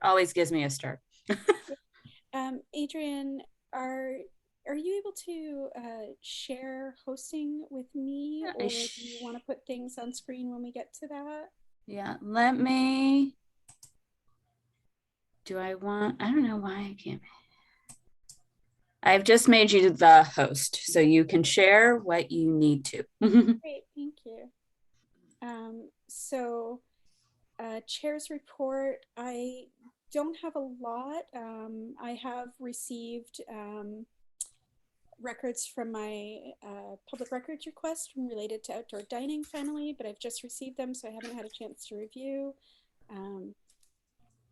Always gives me a start. Adrian, are you able to share hosting with me, or do you want to put things on screen when we get to that? Yeah, let me. Do I want? I don't know why I can't. I've just made you the host, so you can share what you need to. Great, thank you. So chair's report, I don't have a lot. I have received records from my public records request related to outdoor dining finally, but I've just received them, so I haven't had a chance to review. Um,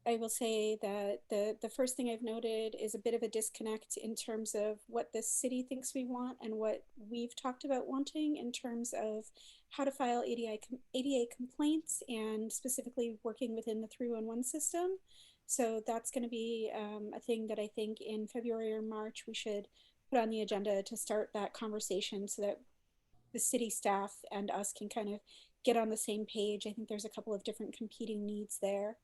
I will say that the first thing I've noted is a bit of a disconnect in terms of what the city thinks we want and what we've talked about wanting in terms of how to file ADA complaints and specifically working within the 311 system. So that's going to be a thing that I think in February or March we should put on the agenda to start that conversation so that the city staff and us can kind of get on the same page. I think there's a couple of different competing needs there.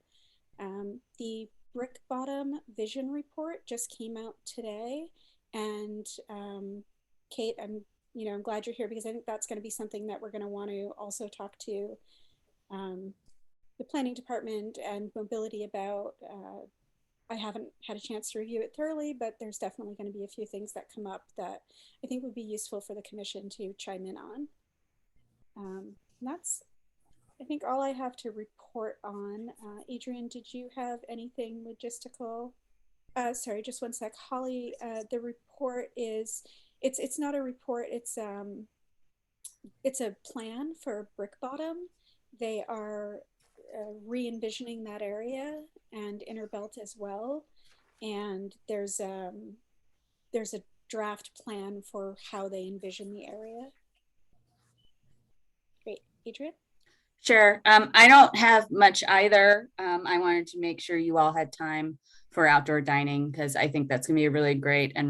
The Brick Bottom Vision Report just came out today, and Kate, I'm glad you're here because I think that's going to be something that we're going to want to also talk to um, the planning department and mobility about. I haven't had a chance to review it thoroughly, but there's definitely going to be a few things that come up that I think would be useful for the commission to chime in on. That's I think all I have to report on. Adrian, did you have anything logistical? Sorry, just one sec. Holly, the report is it's not a report. It's a plan for Brick Bottom. They are re-envisioning that area and Inner Belt as well. And there's a draft plan for how they envision the area. Great, Adrian. Sure. I don't have much either. I wanted to make sure you all had time for outdoor dining because I think that's going to be a really great and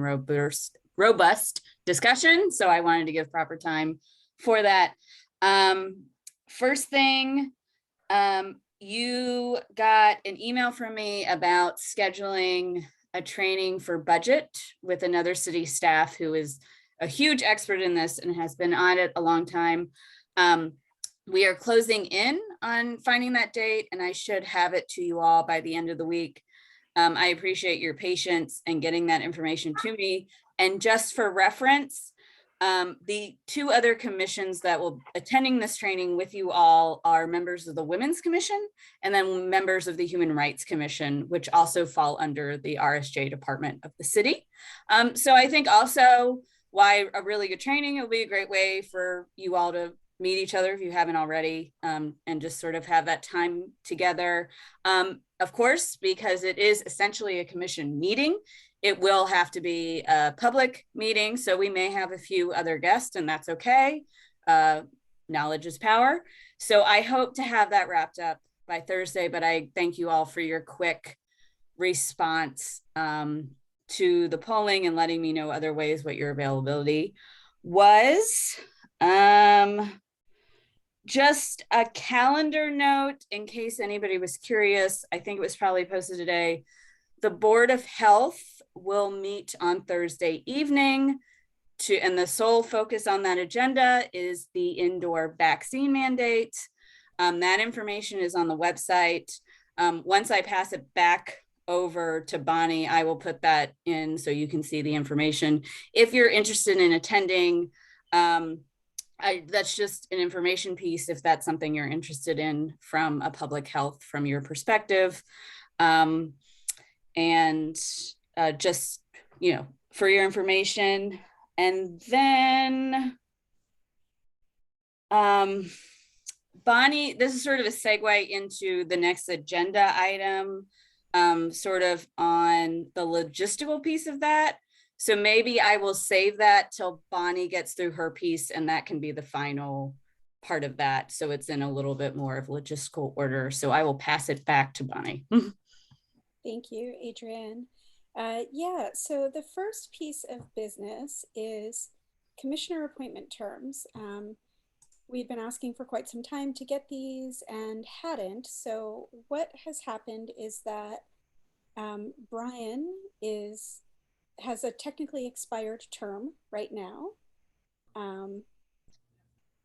robust discussion. So I wanted to give proper time for that. Um, First thing, you got an email from me about scheduling a training for budget with another city staff who is a huge expert in this and has been on it a long time. Um, we are closing in on finding that date, and I should have it to you all by the end of the week. I appreciate your patience and getting that information to me. And just for reference, the two other commissions that will attending this training with you all are members of the Women's Commission and then members of the Human Rights Commission, which also fall under the RSJ department of the city. So I think also why a really good training, it'll be a great way for you all to meet each other if you haven't already, and just sort of have that time together. Of course, because it is essentially a commission meeting, it will have to be a public meeting. So we may have a few other guests, and that's okay. Knowledge is power. So I hope to have that wrapped up by Thursday, but I thank you all for your quick response to the polling and letting me know other ways what your availability was. Um, just a calendar note in case anybody was curious. I think it was probably posted today. The Board of Health will meet on Thursday evening and the sole focus on that agenda is the indoor vaccine mandate. That information is on the website. Once I pass it back over to Bonnie, I will put that in so you can see the information. If you're interested in attending, that's just an information piece if that's something you're interested in from a public health from your perspective. And just, for your information. And then Bonnie, this is sort of a segue into the next agenda item, sort of on the logistical piece of that. So maybe I will save that till Bonnie gets through her piece, and that can be the final part of that. So it's in a little bit more of logistical order. So I will pass it back to Bonnie. Thank you, Adrian. Yeah, so the first piece of business is commissioner appointment terms. We've been asking for quite some time to get these and hadn't. So what has happened is that Brian has a technically expired term right now, um,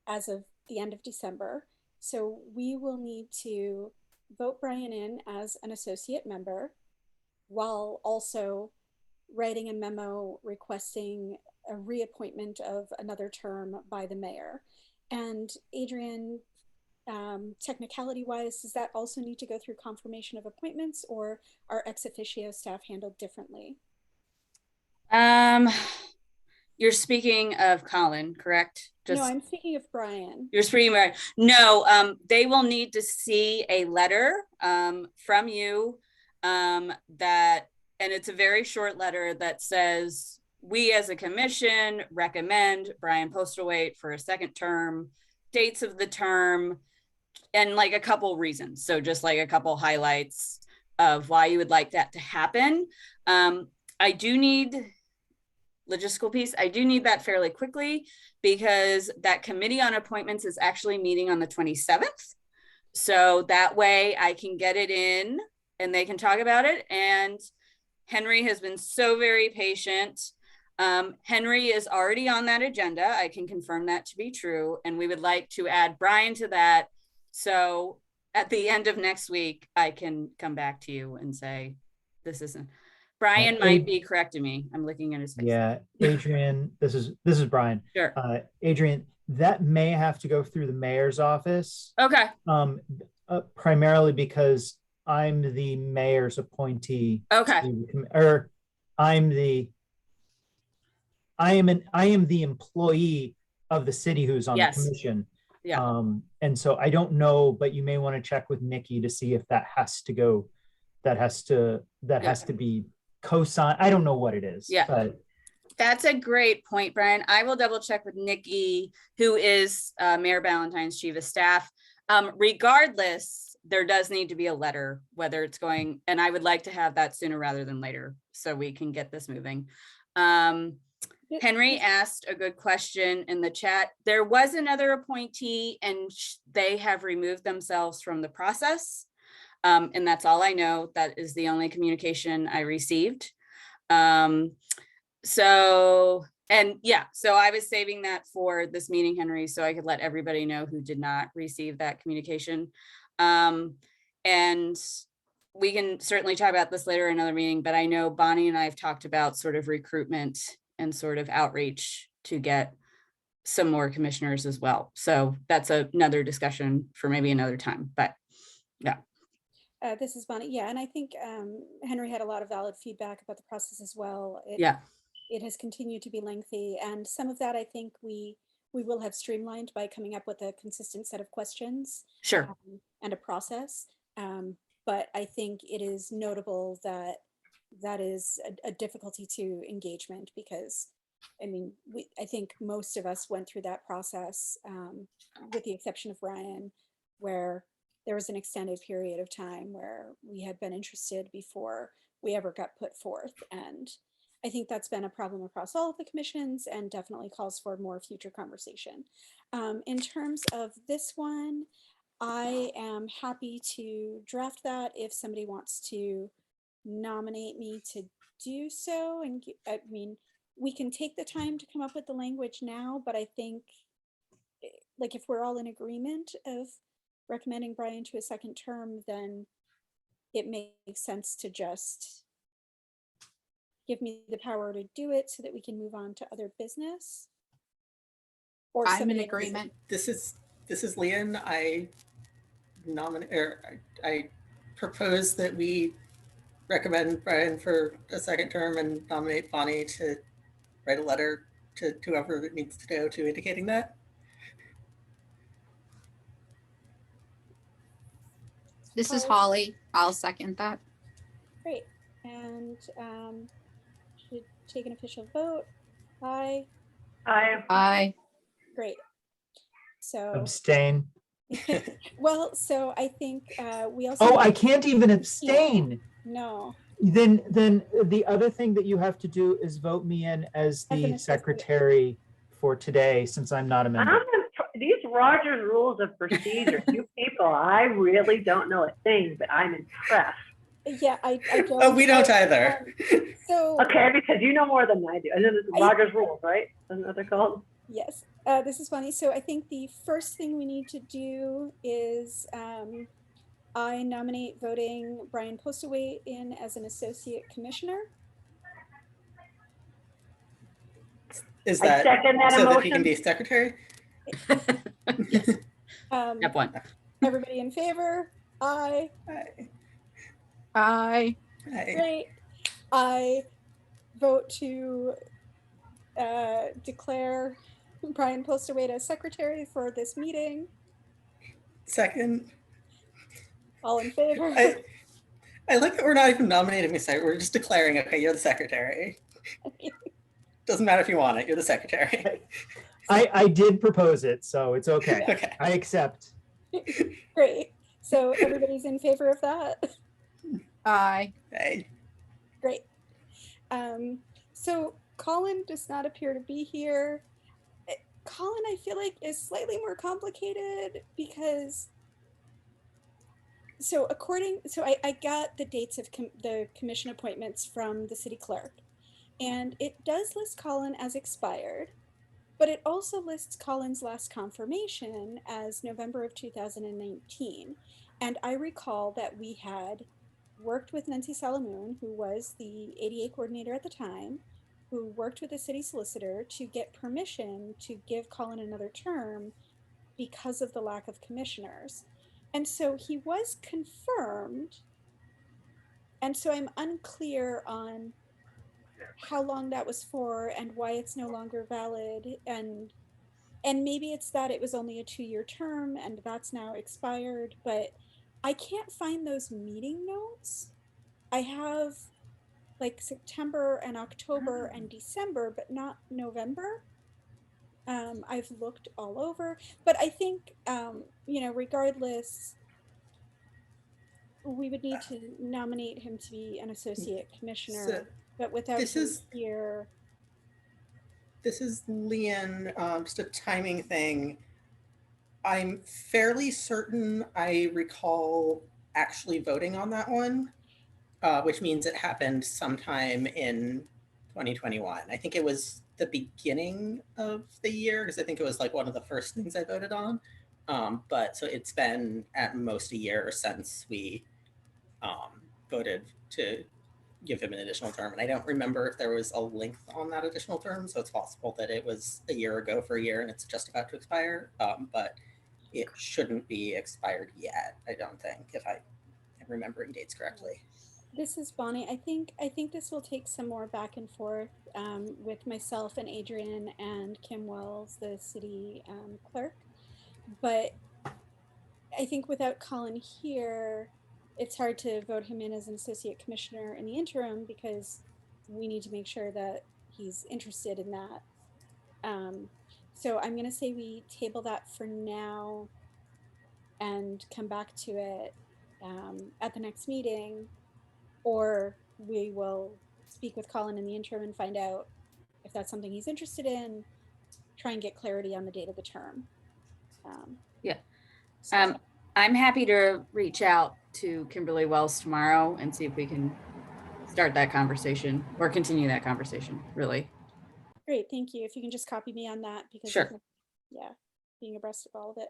as of the end of December. So we will need to vote Brian in as an associate member while also writing a memo requesting a reappointment of another term by the mayor. And Adrian, technicality wise, does that also need to go through confirmation of appointments, or are ex officio staff handled differently? Um, you're speaking of Colin, correct? No, Just I'm speaking of Brian. you're speaking about, no, they will need to see a letter from you that, and it's a very short letter that says, we as a commission recommend Brian Postlethwaite for a second term, dates of the term, and like a couple reasons. So just like a couple highlights of why you would like that to happen. I do need logistical piece. I do need that fairly quickly because that committee on appointments is actually meeting on the 27th. So that way I can get it in and they can talk about it. And Henry has been so very patient. Henry is already on that agenda. I can confirm that to be true. And we would like to add Brian to that. So at the end of next week, I can come back to you and say, this isn't, Brian might be correcting me. I'm looking at his face. Yeah, Adrian, this is Brian. Sure. Adrian, that may have to go through the mayor's office. Okay. Primarily because I'm the mayor's appointee. Okay. Or I am the employee of the city who's on the commission. Yeah. And so I don't know, but you may want to check with Nikki to see if that has to go, that has to be co-sign. I don't know what it is. Yeah. But that's a great point, Brian. I will double check with Nikki, who is Mayor Ballantyne's chief of staff. Regardless, there does need to be a letter, whether it's going, and I would like to have that sooner rather than later so we can get this moving. Henry asked a good question in the chat. There was another appointee and they have removed themselves from the process. And that's all I know. That is the only communication I received. So I was saving that for this meeting, Henry, so I could let everybody know who did not receive that communication. And we can certainly talk about this later in another meeting, but I know Bonnie and I have talked about sort of recruitment and sort of outreach to get some more commissioners as well. So that's another discussion for maybe another time, but yeah. This is Bonnie. Yeah, and I think Henry had a lot of valid feedback about the process as well. It has continued to be lengthy, and some of that I think we will have streamlined by coming up with a consistent set of questions. Sure. And a process. But I think it is notable that that is a difficulty to engagement because, I mean, I think most of us went through that process, with the exception of Ryan, where there was an extended period of time where we had been interested before we ever got put forth. And I think that's been a problem across all of the commissions and definitely calls for more future conversation. In terms of this one, I am happy to draft that if somebody wants to nominate me to do so. And I mean, we can take the time to come up with the language now, but I think like if we're all in agreement of recommending Brian to a second term, then it makes sense to just give me the power to do it so that we can move on to other business. Or I'm in agreement. This is Leanne. I propose that we recommend Brian for a second term and nominate Bonnie to write a letter to whoever it needs to go to indicating that. This is Holly. I'll second that. Great. And should take an official vote. Aye. Aye. Aye. Great. So abstain. well, so I think we also. Oh, I can't even abstain. No. Then the other thing that you have to do is vote me in as the secretary for today, since I'm not a member. These Rogers rules of procedure, you people, I really don't know a thing, but I'm impressed. Yeah, I don't. Oh, we don't but, either. So, Okay, because you know more than I do. And then it's Roger's rules, right? Isn't that what they're called? yes, this is funny. So I think the first thing we need to do is I nominate voting Brian Postaway in as an associate commissioner. Is I that second that so that he can emotion. be secretary? Yes, Um, step one. everybody in favor? Aye. Aye. Aye. Aye. Great. I vote to declare Brian Postaway as secretary for this meeting. Second. All in favor? I like that we're not even nominating a secretary. We're just declaring, okay, you're the secretary. Doesn't matter if you want it, you're the secretary. I did propose it, so it's okay. Okay. I accept. Great. So everybody's in favor of that? Aye. Aye. Great. So Colin does not appear to be here. Colin, I feel like, is slightly more complicated because I got the dates of the commission appointments from the city clerk, and it does list Colin as expired, but it also lists Colin's last confirmation as November of 2019. And I recall that we had worked with Nancy Salamoon, who was the ADA coordinator at the time, who worked with the city solicitor to get permission to give Colin another term because of the lack of commissioners. And so he was confirmed. And so I'm unclear on how long that was for and why it's no longer valid. And maybe it's that it was only a 2-year term and that's now expired, but I can't find those meeting notes. I have like September and October and December, but not November. I've looked all over, but I think, regardless, we would need to nominate him to be an associate commissioner, So but without this him is- here. This is Leanne, just a timing thing. I'm fairly certain I recall actually voting on that one, which means it happened sometime in 2021. I think it was the beginning of the year because I think it was like one of the first things I voted on. But so it's been at most a year since we voted to give him an additional term. And I don't remember if there was a length on that additional term. So it's possible that it was a year ago for a year and it's just about to expire. But it shouldn't be expired yet, I don't think, if I am remembering dates correctly. This is Bonnie. I think this will take some more back and forth with myself and Adrian and Kim Wells, the city clerk. But I think without Colin here, it's hard to vote him in as an associate commissioner in the interim because we need to make sure that he's interested in that. So I'm going to say we table that for now and come back to it at the next meeting, or we will speak with Colin in the interim and find out if that's something he's interested in, try and get clarity on the date of the term. I'm happy to reach out to Kimberly Wells tomorrow and see if we can start that conversation or continue that conversation, really. Great, thank you. If you can just copy me on that because Sure. Yeah, being abreast of all of it.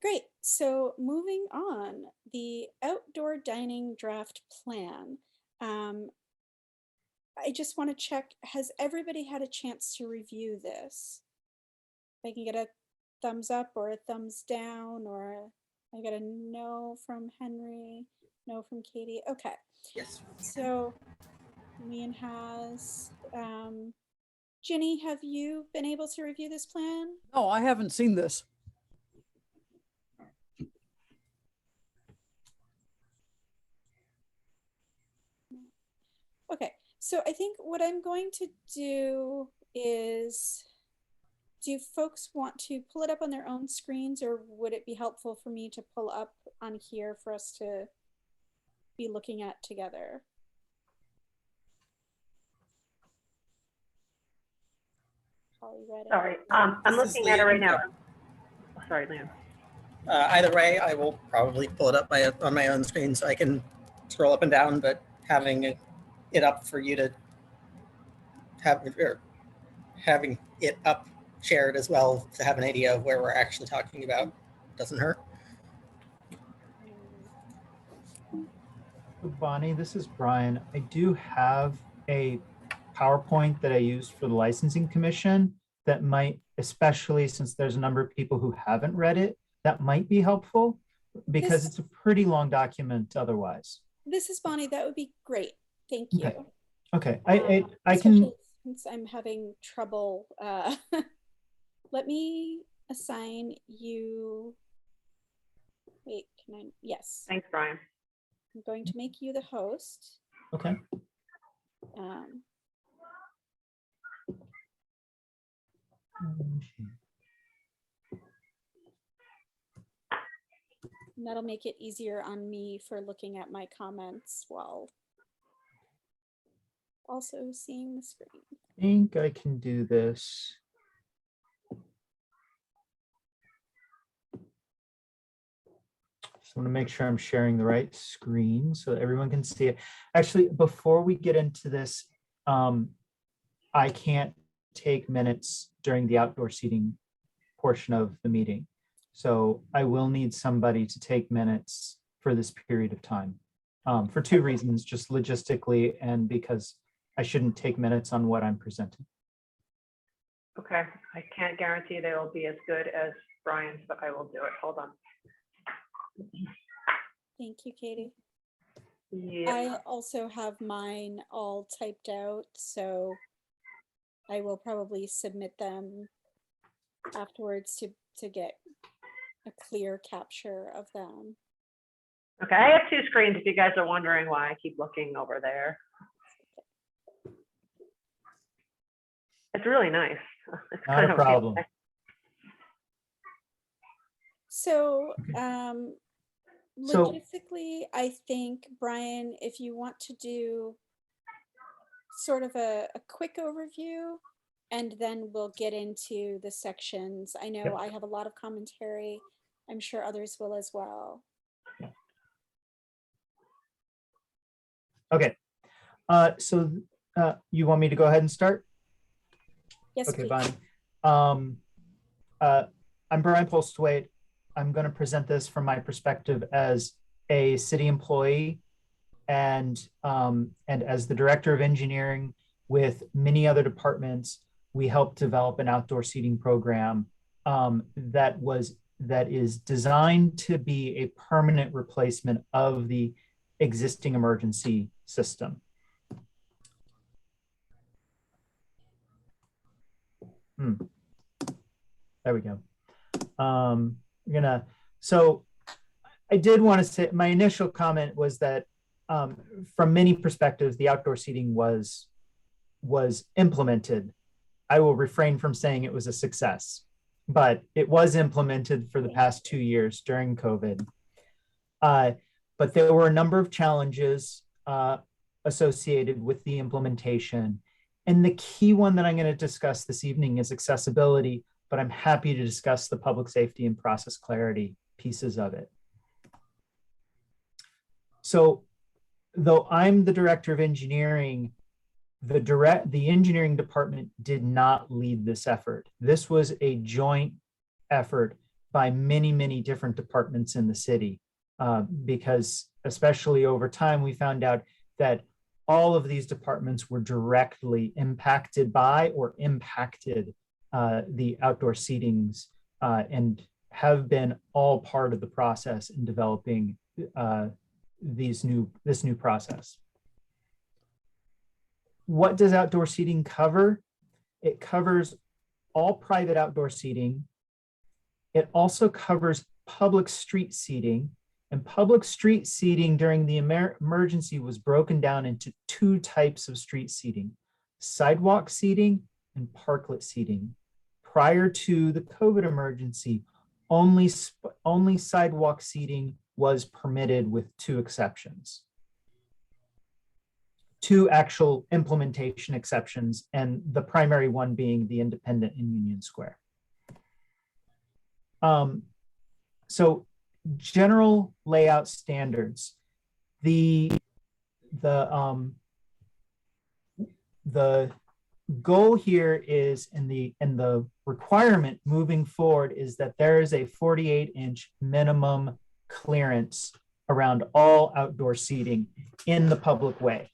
Great, so moving on, the outdoor dining draft plan. I just want to check, has everybody had a chance to review this? If I can get a thumbs up or a thumbs down, or I got a no from Henry, no from Katie. Okay. Yes. So Leanne has, Ginny, have you been able to review this plan? No, I haven't seen this. Okay, so I think what I'm going to do is, do folks want to pull it up on their own screens, or would it be helpful for me to pull up on here for us to be looking at together? Holly read it. Sorry, I'm This is looking at it right Liam. now. Sorry, Liam. Either way, I will probably pull it up on my own screen so I can scroll up and down, but having it up for you to have, or having it up shared as well to have an idea of where we're actually talking about doesn't hurt. Bonnie, this is Brian. I do have a PowerPoint that I used for the licensing commission that might, especially since there's a number of people who haven't read it, that might be helpful because it's a pretty long document otherwise. This is Bonnie. That would be great. Thank you. Okay, I can. Especially since I'm having trouble. Let me assign you. Wait, can I? Yes. Thanks, Brian. I'm going to make you the host. Okay. And that'll make it easier on me for looking at my comments while also seeing the screen. I think I can do this. Just want to make sure I'm sharing the right screen so that everyone can see it. Actually, before we get into this, I can't take minutes during the outdoor seating portion of the meeting. So I will need somebody to take minutes for this period of time for two reasons, just logistically and because I shouldn't take minutes on what I'm presenting. Okay, I can't guarantee they will be as good as Brian's, but I will do it. Hold on. Thank you, Katie. Yeah. I also have mine all typed out, so I will probably submit them afterwards to get a clear capture of them. Okay, I have two screens if you guys are wondering why I keep looking over there. It's really nice. It's Not a problem. So, So- logistically, I think, Brian, if you want to do sort of a quick overview, and then we'll get into the sections. I know I have a lot of commentary. I'm sure others will as well. Okay. So you want me to go ahead and start? Yes, Okay, please. Bonnie. I'm Brian Polstwaite. I'm going to present this from my perspective as a city employee and as the director of engineering with many other departments. We helped develop an outdoor seating program that is designed to be a permanent replacement of the existing emergency system. There we go. So I did want to say, my initial comment was that from many perspectives, the outdoor seating was implemented. I will refrain from saying it was a success, but it was implemented for the past 2 years during COVID. But there were a number of challenges associated with the implementation. And the key one that I'm going to discuss this evening is accessibility, but I'm happy to discuss the public safety and process clarity pieces of it. So though I'm the director of engineering, the engineering department did not lead this effort. This was a joint effort by many, many different departments in the city, because especially over time, we found out that all of these departments were directly impacted by or impacted the outdoor seatings and have been all part of the process in developing this new process. What does outdoor seating cover? It covers all private outdoor seating. It also covers public street seating, and public street seating during the emergency was broken down into two types of street seating: sidewalk seating and parklet seating. Prior to the COVID emergency, only sidewalk seating was permitted with two exceptions. Two actual implementation exceptions, and the primary one being the Independent in Union Square. So general layout standards. the the goal here is, and the requirement moving forward is that there is a 48-inch minimum clearance around all outdoor seating in the public way.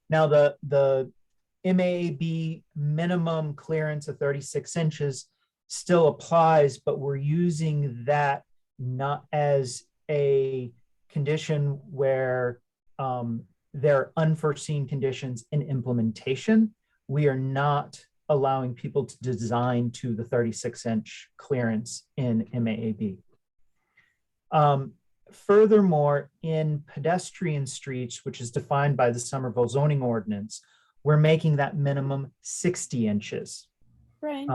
Now, the MAB minimum clearance of 36 inches still applies, but we're using that not as a condition where there are unforeseen conditions in implementation. We are not allowing people to design to the 36-inch clearance in MAAB. Furthermore, in pedestrian streets, which is defined by the Somerville zoning ordinance, we're making that minimum 60 inches. Brian,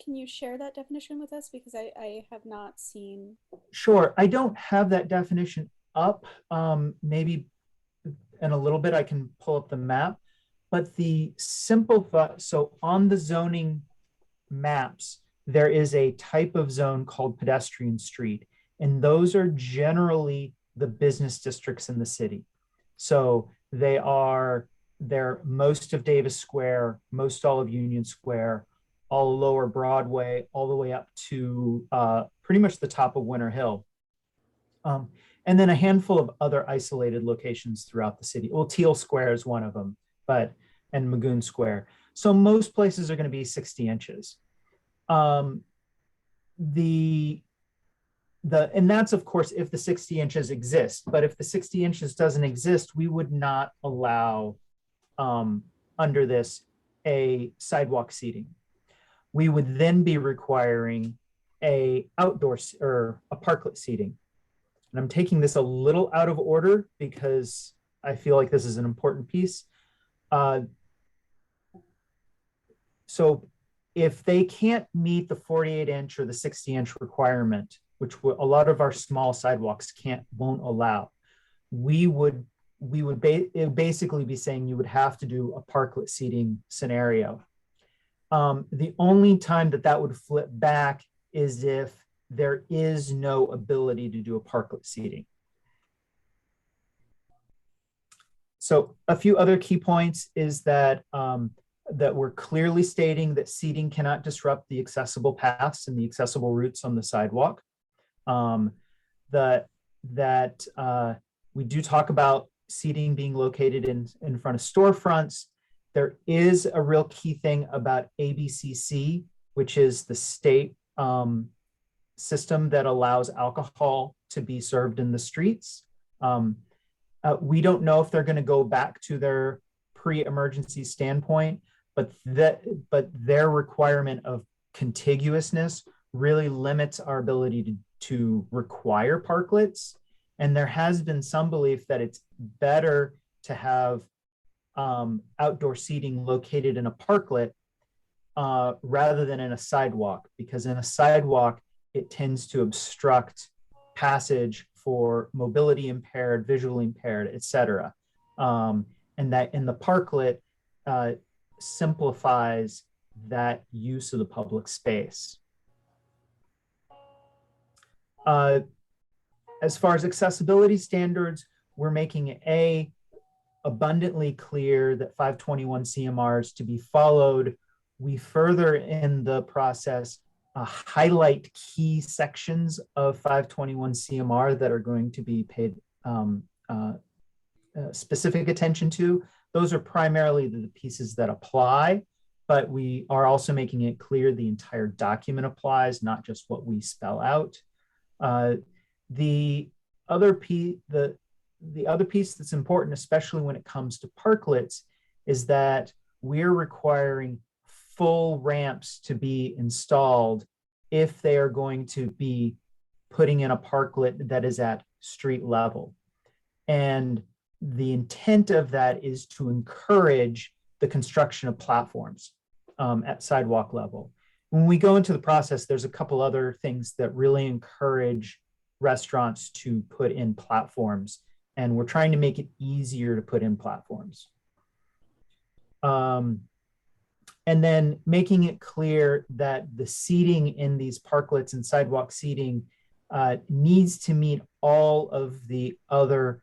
can you share that definition with us? Because I have not seen. Sure, I don't have that definition up. Maybe in a little bit I can pull up the map, but the simple thought, so on the zoning maps, there is a type of zone called pedestrian street, and those are generally the business districts in the city. So they're most of Davis Square, most all of Union Square, all lower Broadway, all the way up to pretty much the top of Winter Hill. And then a handful of other isolated locations throughout the city. Well, Teal Square is one of them, and Magoon Square. So most places are going to be 60 inches. And that's of course if the 60 inches exist. But if the 60 inches doesn't exist, we would not allow under this a sidewalk seating. We would then be requiring a outdoor or a parklet seating. And I'm taking this a little out of order because I feel like this is an important piece. So if they can't meet the 48-inch or the 60-inch requirement, which a lot of our small sidewalks won't allow, we would basically be saying you would have to do a parklet seating scenario. The only time that would flip back is if there is no ability to do a parklet seating. So a few other key points is that that we're clearly stating that seating cannot disrupt the accessible paths and the accessible routes on the sidewalk. That we do talk about seating being located in front of storefronts. There is a real key thing about ABCC, which is the state system that allows alcohol to be served in the streets. We don't know if they're going to go back to their pre-emergency standpoint, but their requirement of contiguousness really limits our ability to require parklets. And there has been some belief that it's better to have outdoor seating located in a parklet rather than in a sidewalk, because in a sidewalk, it tends to obstruct passage for mobility impaired, visually impaired, et cetera. And that in the parklet simplifies that use of the public space. As far as accessibility standards, we're making it abundantly clear that 521 CMRs to be followed. We further in the process highlight key sections of 521 CMR that are going to be paid specific attention to. Those are primarily the pieces that apply, but we are also making it clear the entire document applies, not just what we spell out. The other piece that's important, especially when it comes to parklets, is that we're requiring full ramps to be installed if they are going to be putting in a parklet that is at street level. And the intent of that is to encourage the construction of platforms at sidewalk level. When we go into the process, there's a couple other things that really encourage restaurants to put in platforms, and we're trying to make it easier to put in platforms. And then making it clear that the seating in these parklets and sidewalk seating needs to meet all of the other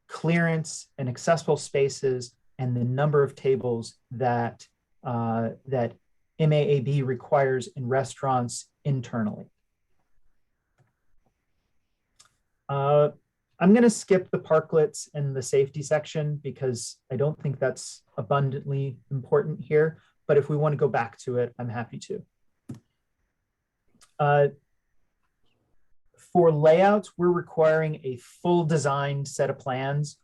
clearance and accessible spaces and the number of tables that that MAAB requires in restaurants internally. I'm going to skip the parklets and the safety section because I don't think that's abundantly important here. But if we want to go back to it, I'm happy to. For layouts, we're requiring a full designed set of plans,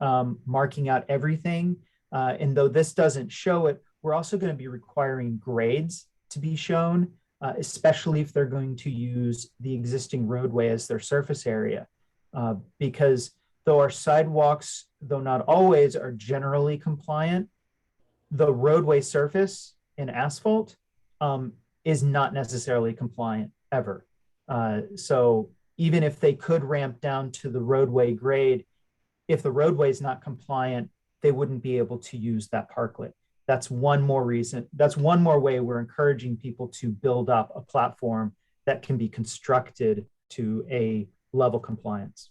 marking out everything. And though this doesn't show it, we're also going to be requiring grades to be shown, especially if they're going to use the existing roadway as their surface area. Because though our sidewalks, though not always, are generally compliant, the roadway surface in asphalt is not necessarily compliant ever. So even if they could ramp down to the roadway grade, if the roadway is not compliant, they wouldn't be able to use that parklet. That's one more reason. That's one more way we're encouraging people to build up a platform that can be constructed to a level compliance.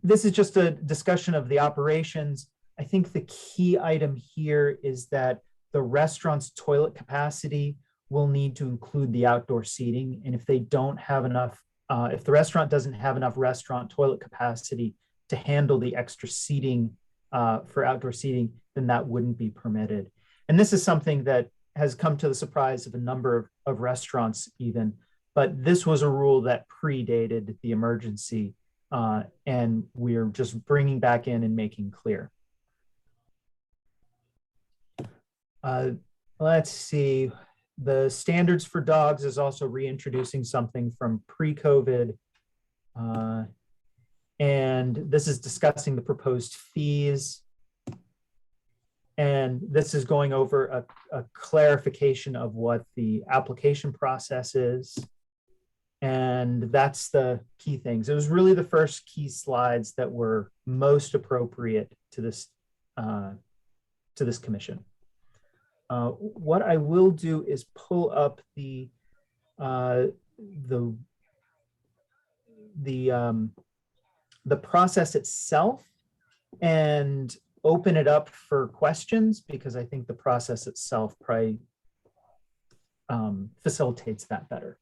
This is just a discussion of the operations. I think the key item here is that the restaurant's toilet capacity will need to include the outdoor seating. And if they don't have enough, if the restaurant doesn't have enough restaurant toilet capacity to handle the extra seating for outdoor seating, then that wouldn't be permitted. And this is something that has come to the surprise of a number of restaurants even, but this was a rule that predated the emergency, and we're just bringing back in and making clear. Let's see. The standards for dogs is also reintroducing something from pre-COVID. And this is discussing the proposed fees. And this is going over a clarification of what the application process is. And that's the key things. It was really the first key slides that were most appropriate to this commission. What I will do is pull up the process itself and open it up for questions, because I think the process itself probably facilitates that better.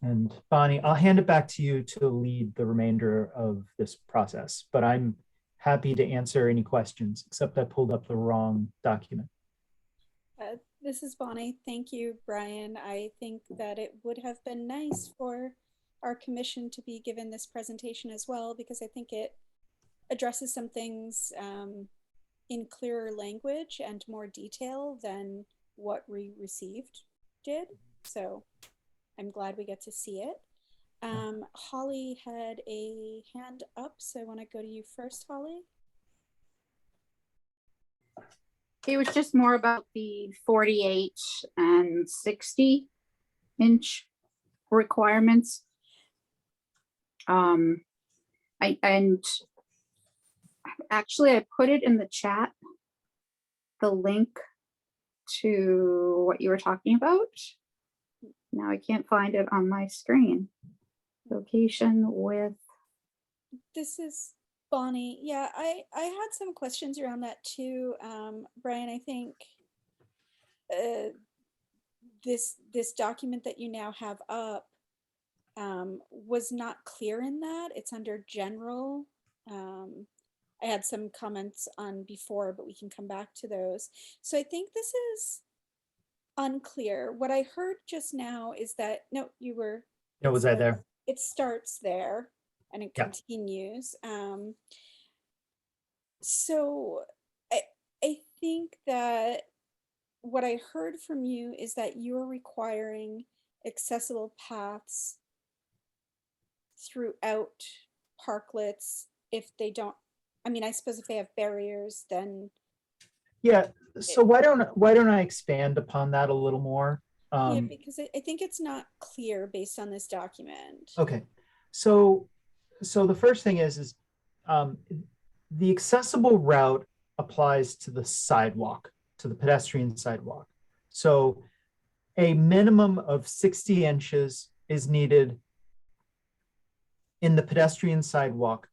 And Bonnie, I'll hand it back to you to lead the remainder of this process, but I'm happy to answer any questions, except I pulled up the wrong document. This is Bonnie. Thank you, Brian. I think that it would have been nice for our commission to be given this presentation as well, because I think it addresses some things in clearer language and more detail than what we received did. So I'm glad we get to see it. Holly had a hand up, so I want to go to you first, Holly. It was just more about the 48 and 60 inch requirements. And actually I put it in the chat, the link to what you were talking about. Now I can't find it on my screen. Location with. This is Bonnie. Yeah, I had some questions around that too. Brian, I think this document that you now have up was not clear in that. It's under general. I had some comments on before, but we can come back to those. So I think this is unclear. What I heard just now is that, no, you were. No, was I there? It starts there and it continues. So I think that what I heard from you is that you're requiring accessible paths throughout parklets if they don't, I mean, I suppose if they have barriers, then. Yeah, so why don't I expand upon that a little more? Yeah, because I think it's not clear based on this document. Okay, so the first thing is the accessible route applies to the sidewalk, to the pedestrian sidewalk. So a minimum of 60 inches is needed in the pedestrian sidewalk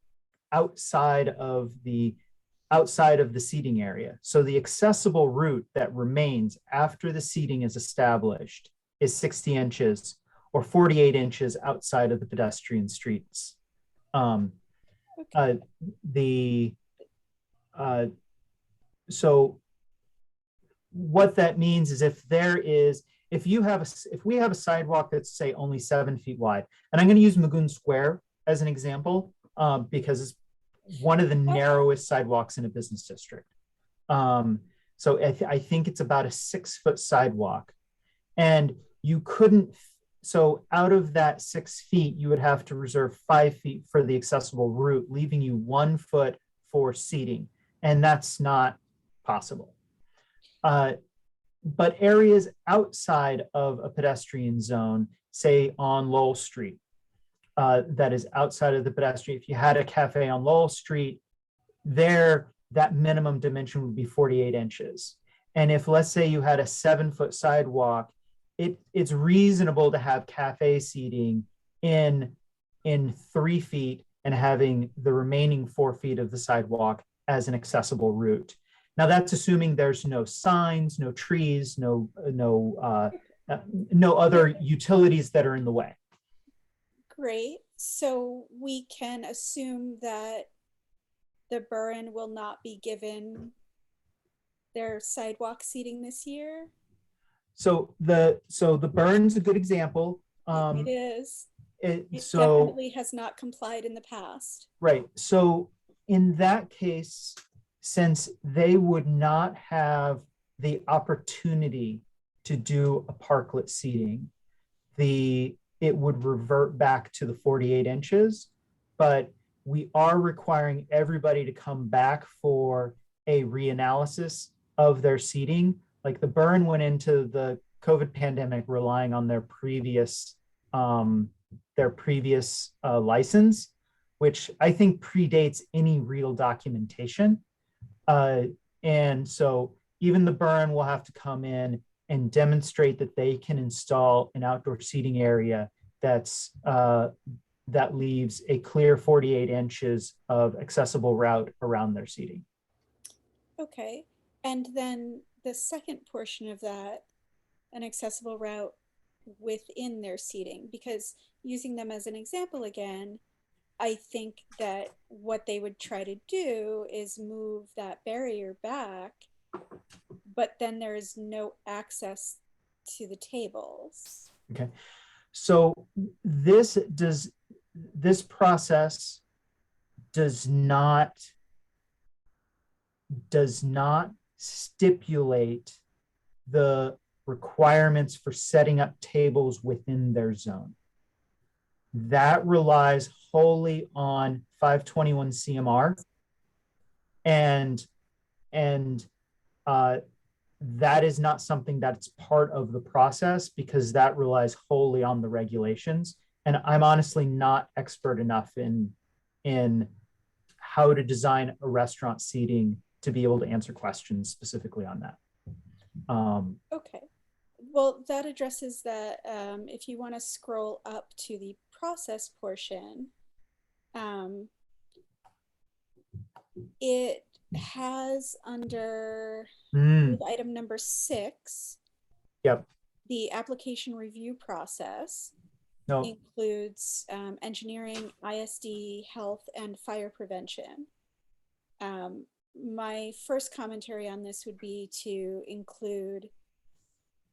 outside of the seating area. So the accessible route that remains after the seating is established is 60 inches or 48 inches outside of the pedestrian streets. Okay. So what that means is if we have a sidewalk that's say only 7 feet wide, and I'm going to use Magoon Square as an example because it's one of the narrowest sidewalks in a business district. So I think it's about a 6-foot sidewalk, and you couldn't. So out of that 6 feet, you would have to reserve 5 feet for the accessible route, leaving you 1 foot for seating, and that's not possible. But areas outside of a pedestrian zone, say on Lowell Street, that is outside of the pedestrian. If you had a cafe on Lowell Street, there, that minimum dimension would be 48 inches. And if, let's say, you had a 7-foot sidewalk, it's reasonable to have cafe seating in 3 feet and having the remaining 4 feet of the sidewalk as an accessible route. Now that's assuming there's no signs, no trees, no other utilities that are in the way. Great. So we can assume that the Burren will not be given their sidewalk seating this year. So the Burren's a good example. It is. It So definitely has not complied in the past. right. So in that case, since they would not have the opportunity to do a parklet seating, it would revert back to the 48 inches, but we are requiring everybody to come back for a reanalysis of their seating. Like the Burren went into the COVID pandemic relying on their previous license, which I think predates any real documentation. And so even the Burren will have to come in and demonstrate that they can install an outdoor seating area that leaves a clear 48 inches of accessible route around their seating. Okay. And then the second portion of that, an accessible route within their seating, because using them as an example again, I think that what they would try to do is move that barrier back, but then there is no access to the tables. Okay. So this process does not stipulate the requirements for setting up tables within their zone. That relies wholly on 521 CMR, and that is not something that's part of the process because that relies wholly on the regulations. And I'm honestly not expert enough in how to design a restaurant seating to be able to answer questions specifically on that. Okay. Well, that addresses that. If you want to scroll up to the process portion, it has under item number 6, Yep. the application review process No. includes engineering, ISD, health, and fire prevention. My first commentary on this would be to include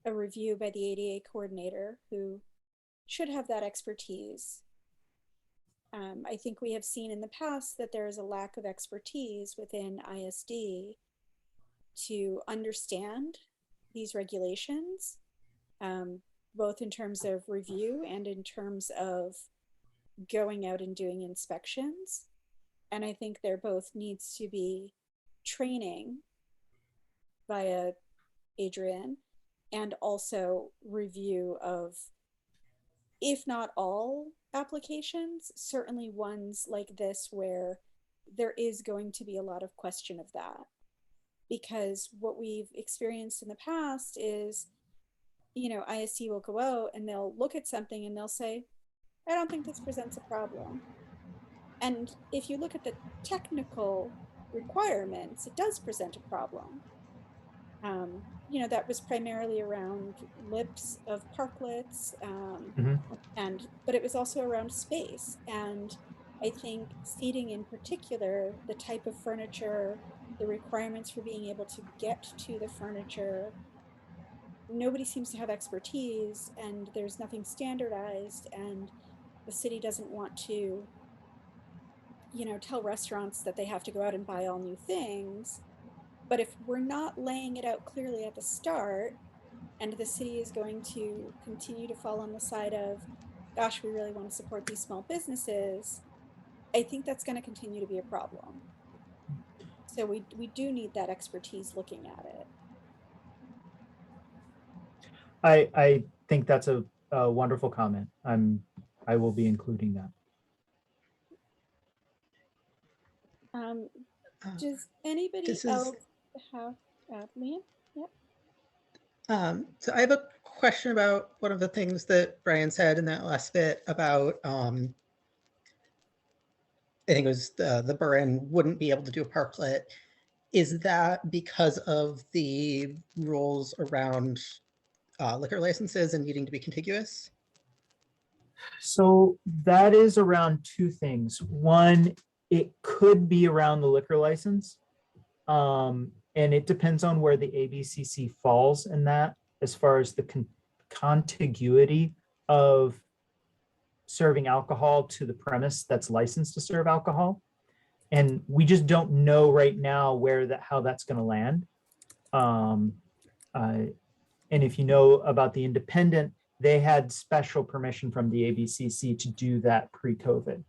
a review by the ADA coordinator who should have that expertise. I think we have seen in the past that there is a lack of expertise within ISD to understand these regulations, both in terms of review and in terms of going out and doing inspections. And I think there both needs to be training via Adrian and also review of, if not all applications, certainly ones like this where there is going to be a lot of question of that. Because what we've experienced in the past is ISC will go out and they'll look at something and they'll say, I don't think this presents a problem. And if you look at the technical requirements, it does present a problem. That was primarily around lips of parklets, Mhm. but it was also around space. And I think seating in particular, the type of furniture, the requirements for being able to get to the furniture, nobody seems to have expertise, and there's nothing standardized, and the city doesn't want to tell restaurants that they have to go out and buy all new things. But if we're not laying it out clearly at the start, and the city is going to continue to fall on the side of, gosh, we really want to support these small businesses, I think that's going to continue to be a problem. So we do need that expertise looking at it. I think that's a wonderful comment. I will be including that. Does anybody This is- else have, Liam? So I have a question about one of the things that Brian said in that last bit about, I think it was the Burren wouldn't be able to do a parklet. Is that because of the rules around liquor licenses and needing to be contiguous? So that is around two things. One, it could be around the liquor license. And it depends on where the ABCC falls in that, as far as the contiguity of serving alcohol to the premise that's licensed to serve alcohol. And we just don't know right now how that's going to land. And if you know about the independent, they had special permission from the ABCC to do that pre-COVID.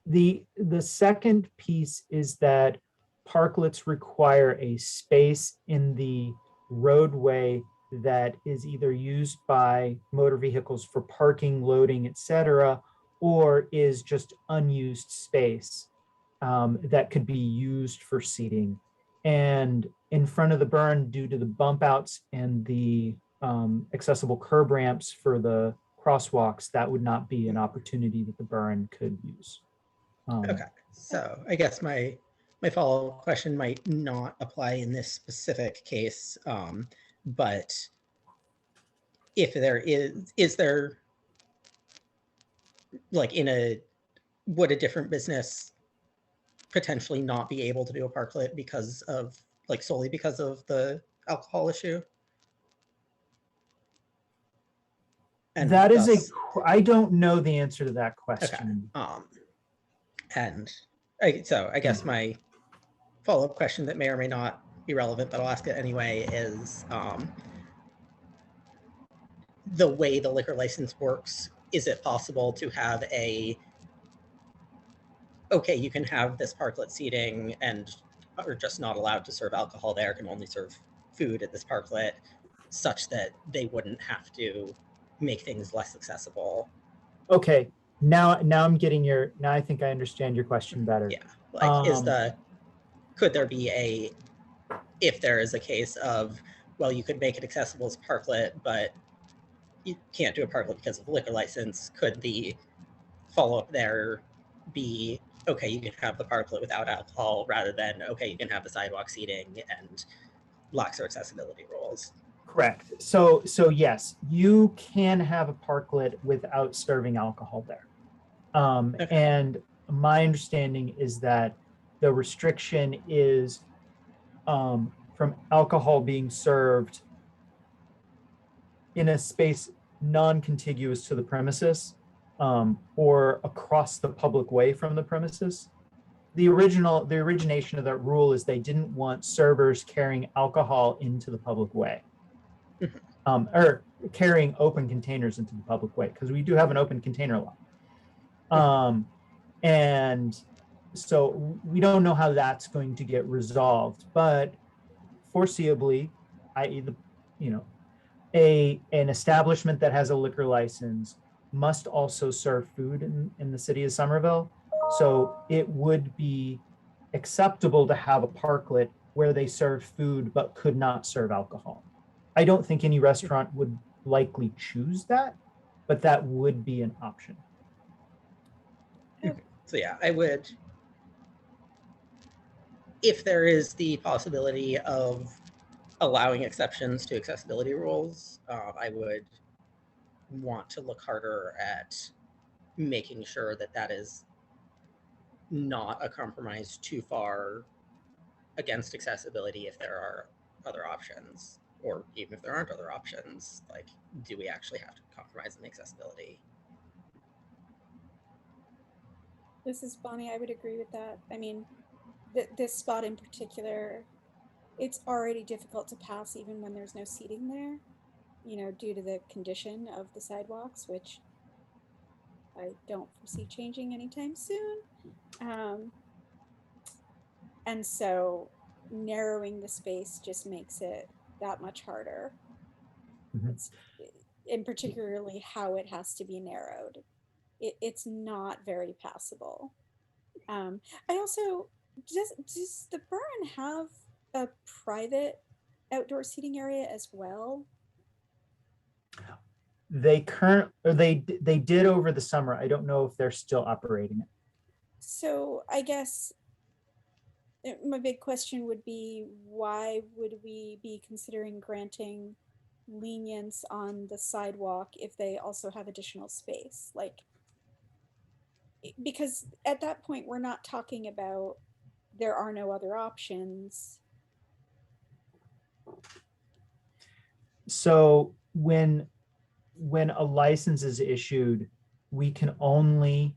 The second piece is that parklets require a space in the roadway that is either used by motor vehicles for parking, loading, etc., or is just unused space that could be used for seating. And in front of the burn, due to the bump outs and the accessible curb ramps for the crosswalks, that would not be an opportunity that the burn could use. Okay, so I guess my follow-up question might not apply in this specific case, but if there is there, like, would a different business potentially not be able to do a parklet because of, like, solely because of the alcohol issue? And that is thus, I don't know the answer to that question. And so I guess my follow-up question that may or may not be relevant, but I'll ask it anyway, is the way the liquor license works, is it possible to have okay, you can have this parklet seating and are just not allowed to serve alcohol there, can only serve food at this parklet, such that they wouldn't have to make things less accessible? Okay, now I think I understand your question better. Yeah, like could there be if there is a case of, well, you could make it accessible as parklet, but you can't do a parklet because of the liquor license, could the follow-up there be, okay, you can have the parklet without alcohol, rather than, okay, you can have the sidewalk seating and lax or accessibility rules? Correct. So yes, you can have a parklet without serving alcohol there. Okay. And my understanding is that the restriction is from alcohol being served in a space non-contiguous to the premises, or across the public way from the premises. The origination of that rule is they didn't want servers carrying alcohol into the public way, or carrying open containers into the public way, because we do have an open container law. And so we don't know how that's going to get resolved, but foreseeably, i.e. an establishment that has a liquor license must also serve food in the city of Somerville. So it would be acceptable to have a parklet where they serve food but could not serve alcohol. I don't think any restaurant would likely choose that, but that would be an option. Okay. So yeah, I would, if there is the possibility of allowing exceptions to accessibility rules, I would want to look harder at making sure that that is not a compromise too far against accessibility if there are other options, or even if there aren't other options, like, do we actually have to compromise on accessibility? This is Bonnie. I would agree with that. I mean, this spot in particular, it's already difficult to pass even when there's no seating there, you know, due to the condition of the sidewalks, which I don't foresee changing anytime soon. And so narrowing the space just makes it that much harder. Mhm. It's, and particularly how it has to be narrowed. It's not very passable. I also, does the burn have a private outdoor seating area as well? They did over the summer. I don't know if they're still operating it. So I guess my big question would be, why would we be considering granting lenience on the sidewalk if they also have additional space? Like, because at that point, we're not talking about there are no other options. So when a license is issued, we can only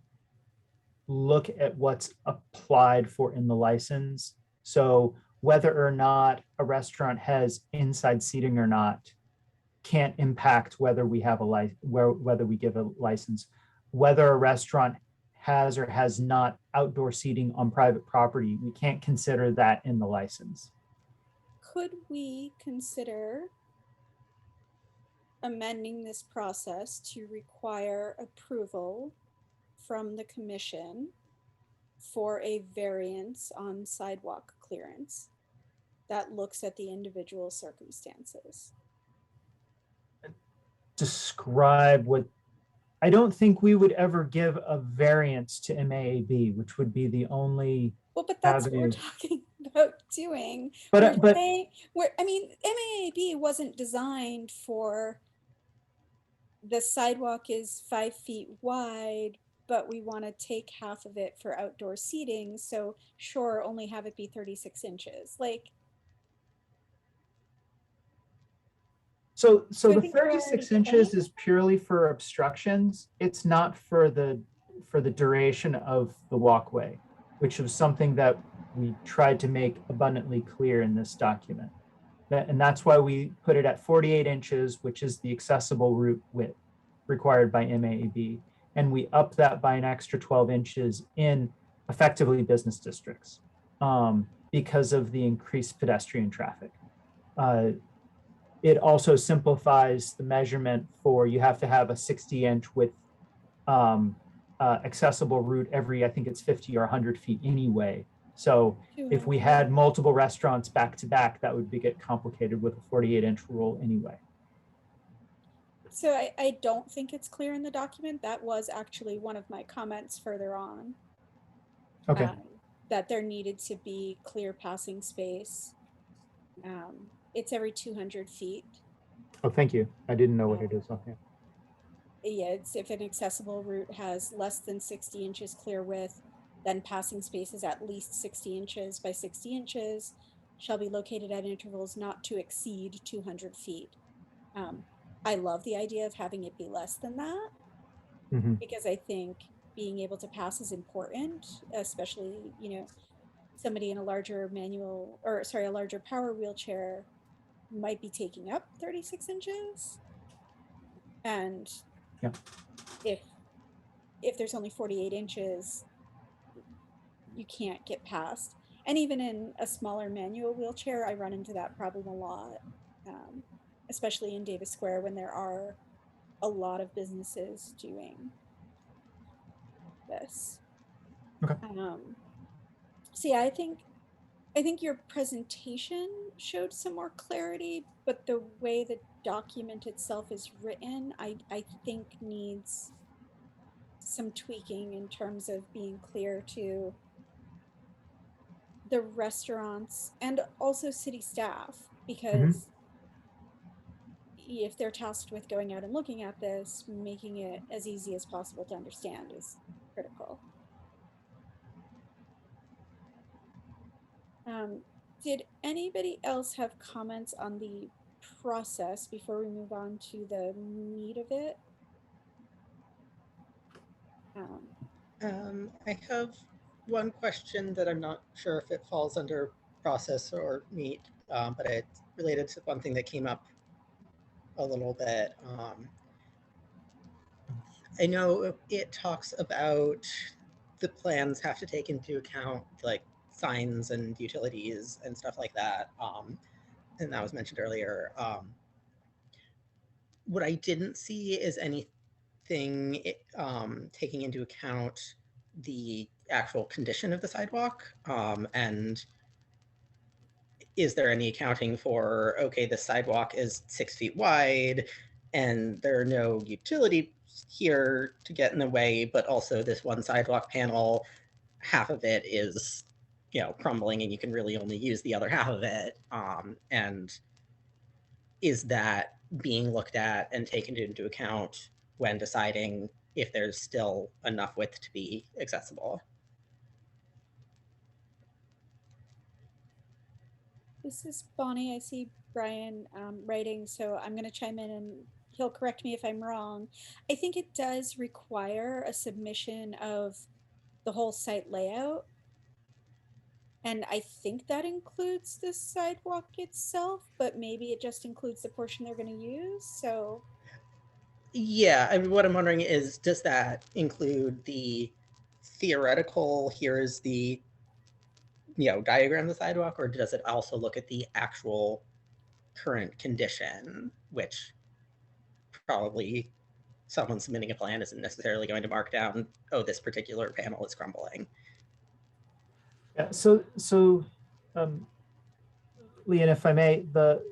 look at what's applied for in the license. So whether or not a restaurant has inside seating or not can't impact whether we have whether we give a license. Whether a restaurant has or has not outdoor seating on private property, we can't consider that in the license. Could we consider amending this process to require approval from the commission for a variance on sidewalk clearance that looks at the individual circumstances? Describe what, I don't think we would ever give a variance to MAAB, which would be the only Well, but that's what we're avenue. talking about doing. But I mean, MAAB wasn't designed for the sidewalk is 5 feet wide, but we want to take half of it for outdoor seating. So sure, only have it be 36 inches. Like, so I the think we're already 36 inches playing. is purely for obstructions. It's not for the duration of the walkway, which was something that we tried to make abundantly clear in this document. And that's why we put it at 48 inches, which is the accessible route width required by MAAB. And we up that by an extra 12 inches in effectively business districts because of the increased pedestrian traffic. It also simplifies the measurement for, you have to have a 60-inch with accessible route every, I think it's 50 or 100 feet anyway. So if we had multiple restaurants back to back, that would get complicated with a 48-inch rule anyway. So I don't think it's clear in the document. That was actually one of my comments further on. Okay. That there needed to be clear passing space. It's every 200 feet. Oh, thank you. I didn't know what it is. Okay. Yeah, it's if an accessible route has less than 60 inches clear width, then passing spaces at least 60 inches by 60 inches shall be located at intervals not to exceed 200 feet. I love the idea of having it be less than that because I think being able to pass is important, especially, you know, somebody in a larger a larger power wheelchair might be taking up 36 inches. And yeah, if there's only 48 inches, you can't get past. And even in a smaller manual wheelchair, I run into that problem a lot, especially in Davis Square when there are a lot of businesses doing this. Okay. So yeah, I think I think your presentation showed some more clarity, but the way the document itself is written, I think needs some tweaking in terms of being clear to the restaurants and also city staff, because if they're tasked with going out and looking at this, making it as easy as possible to understand is critical. Did anybody else have comments on the process before we move on to the meat of it? I have one question that I'm not sure if it falls under process or meat, but it's related to one thing that came up a little bit. I know it talks about the plans have to take into account like signs and utilities and stuff like that. And that was mentioned earlier. What I didn't see is anything taking into account the actual condition of the sidewalk. And is there any accounting for, okay, the sidewalk is 6 feet wide and there are no utilities here to get in the way, but also this one sidewalk panel, half of it is, crumbling and you can really only use the other half of it. And is that being looked at and taken into account when deciding if there's still enough width to be accessible? This is Bonnie. I see Brian writing, so I'm going to chime in and he'll correct me if I'm wrong. I think it does require a submission of the whole site layout. And I think that includes the sidewalk itself, but maybe it just includes the portion they're going to use. So Yeah, I mean, what I'm wondering is, does that include the theoretical, here's the, diagram of the sidewalk, or does it also look at the actual current condition, which probably someone submitting a plan isn't necessarily going to mark down, oh, this particular panel is crumbling. Yeah, Leon, if I may, the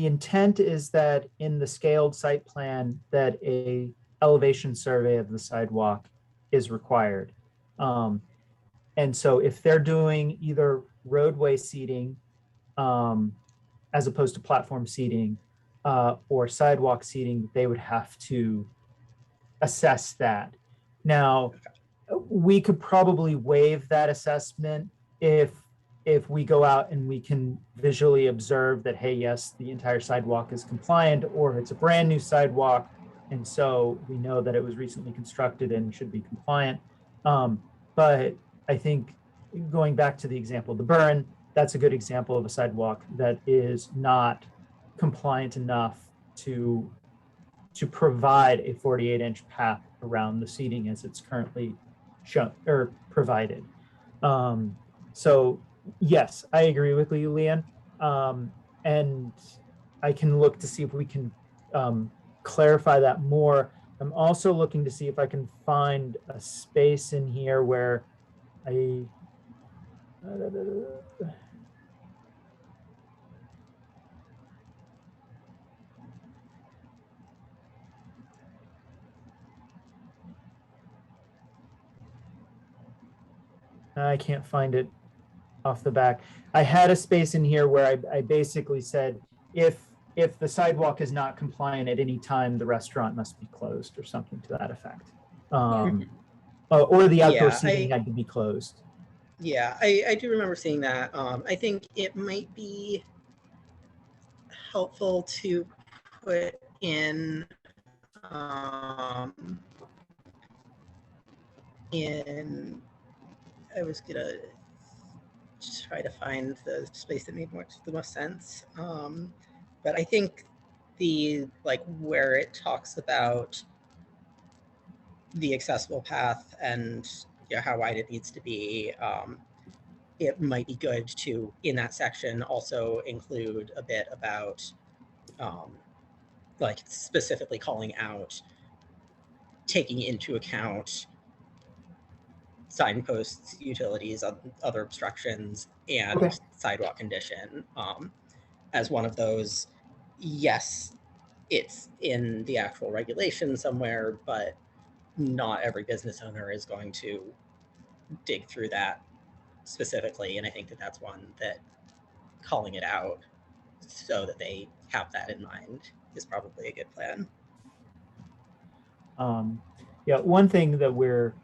intent is that in the scaled site plan that a elevation survey of the sidewalk is required. And so if they're doing either roadway seating as opposed to platform seating or sidewalk seating, they would have to assess that. Now, we could probably waive that assessment if we go out and we can visually observe that, hey, yes, the entire sidewalk is compliant, or it's a brand new sidewalk, and so we know that it was recently constructed and should be compliant. But I think going back to the example of the burn, that's a good example of a sidewalk that is not compliant enough to provide a 48-inch path around the seating as it's currently shown or provided. So yes, I agree with you, Leon. And I can look to see if we can clarify that more. I'm also looking to see if I can find a space in here where I can't find it off the back. I had a space in here where I basically said, if the sidewalk is not compliant at any time, the restaurant must be closed or something to that effect. Or the outdoor seating had to be closed. Yeah, I do remember seeing that. I think it might be helpful to put in I was gonna try to find the space that made the most sense. But I think where it talks about the accessible path and how wide it needs to be, it might be good to, in that section, also include a bit about specifically calling out, taking into account signposts, utilities, other obstructions, and Okay. sidewalk condition as one of those. Yes, it's in the actual regulation somewhere, but not every business owner is going to dig through that specifically. And I think that that's one that calling it out so that they have that in mind is probably a good plan. Yeah, one thing that we're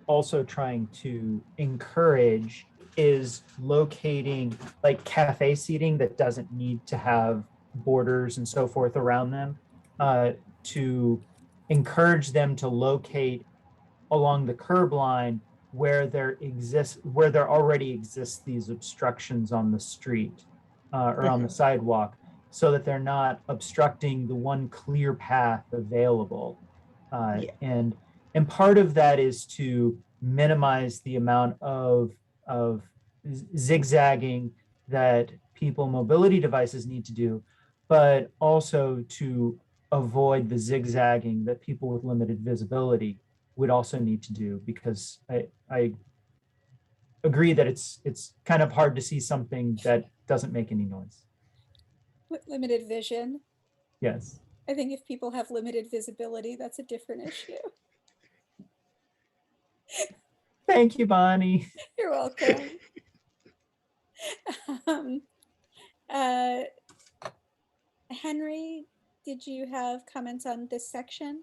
also trying to encourage is locating like cafe seating that doesn't need to have borders and so forth around them, to encourage them to locate along the curb line where there already exists these obstructions on the street, or on the sidewalk, so that they're not obstructing the one clear path available. Yeah. And part of that is to minimize the amount of zigzagging that people mobility devices need to do, but also to avoid the zigzagging that people with limited visibility would also need to do, because I agree that it's kind of hard to see something that doesn't make any noise. With limited vision. Yes. I think if people have limited visibility, that's a different issue. Thank you, Bonnie. You're welcome. uh, Henry, did you have comments on this section?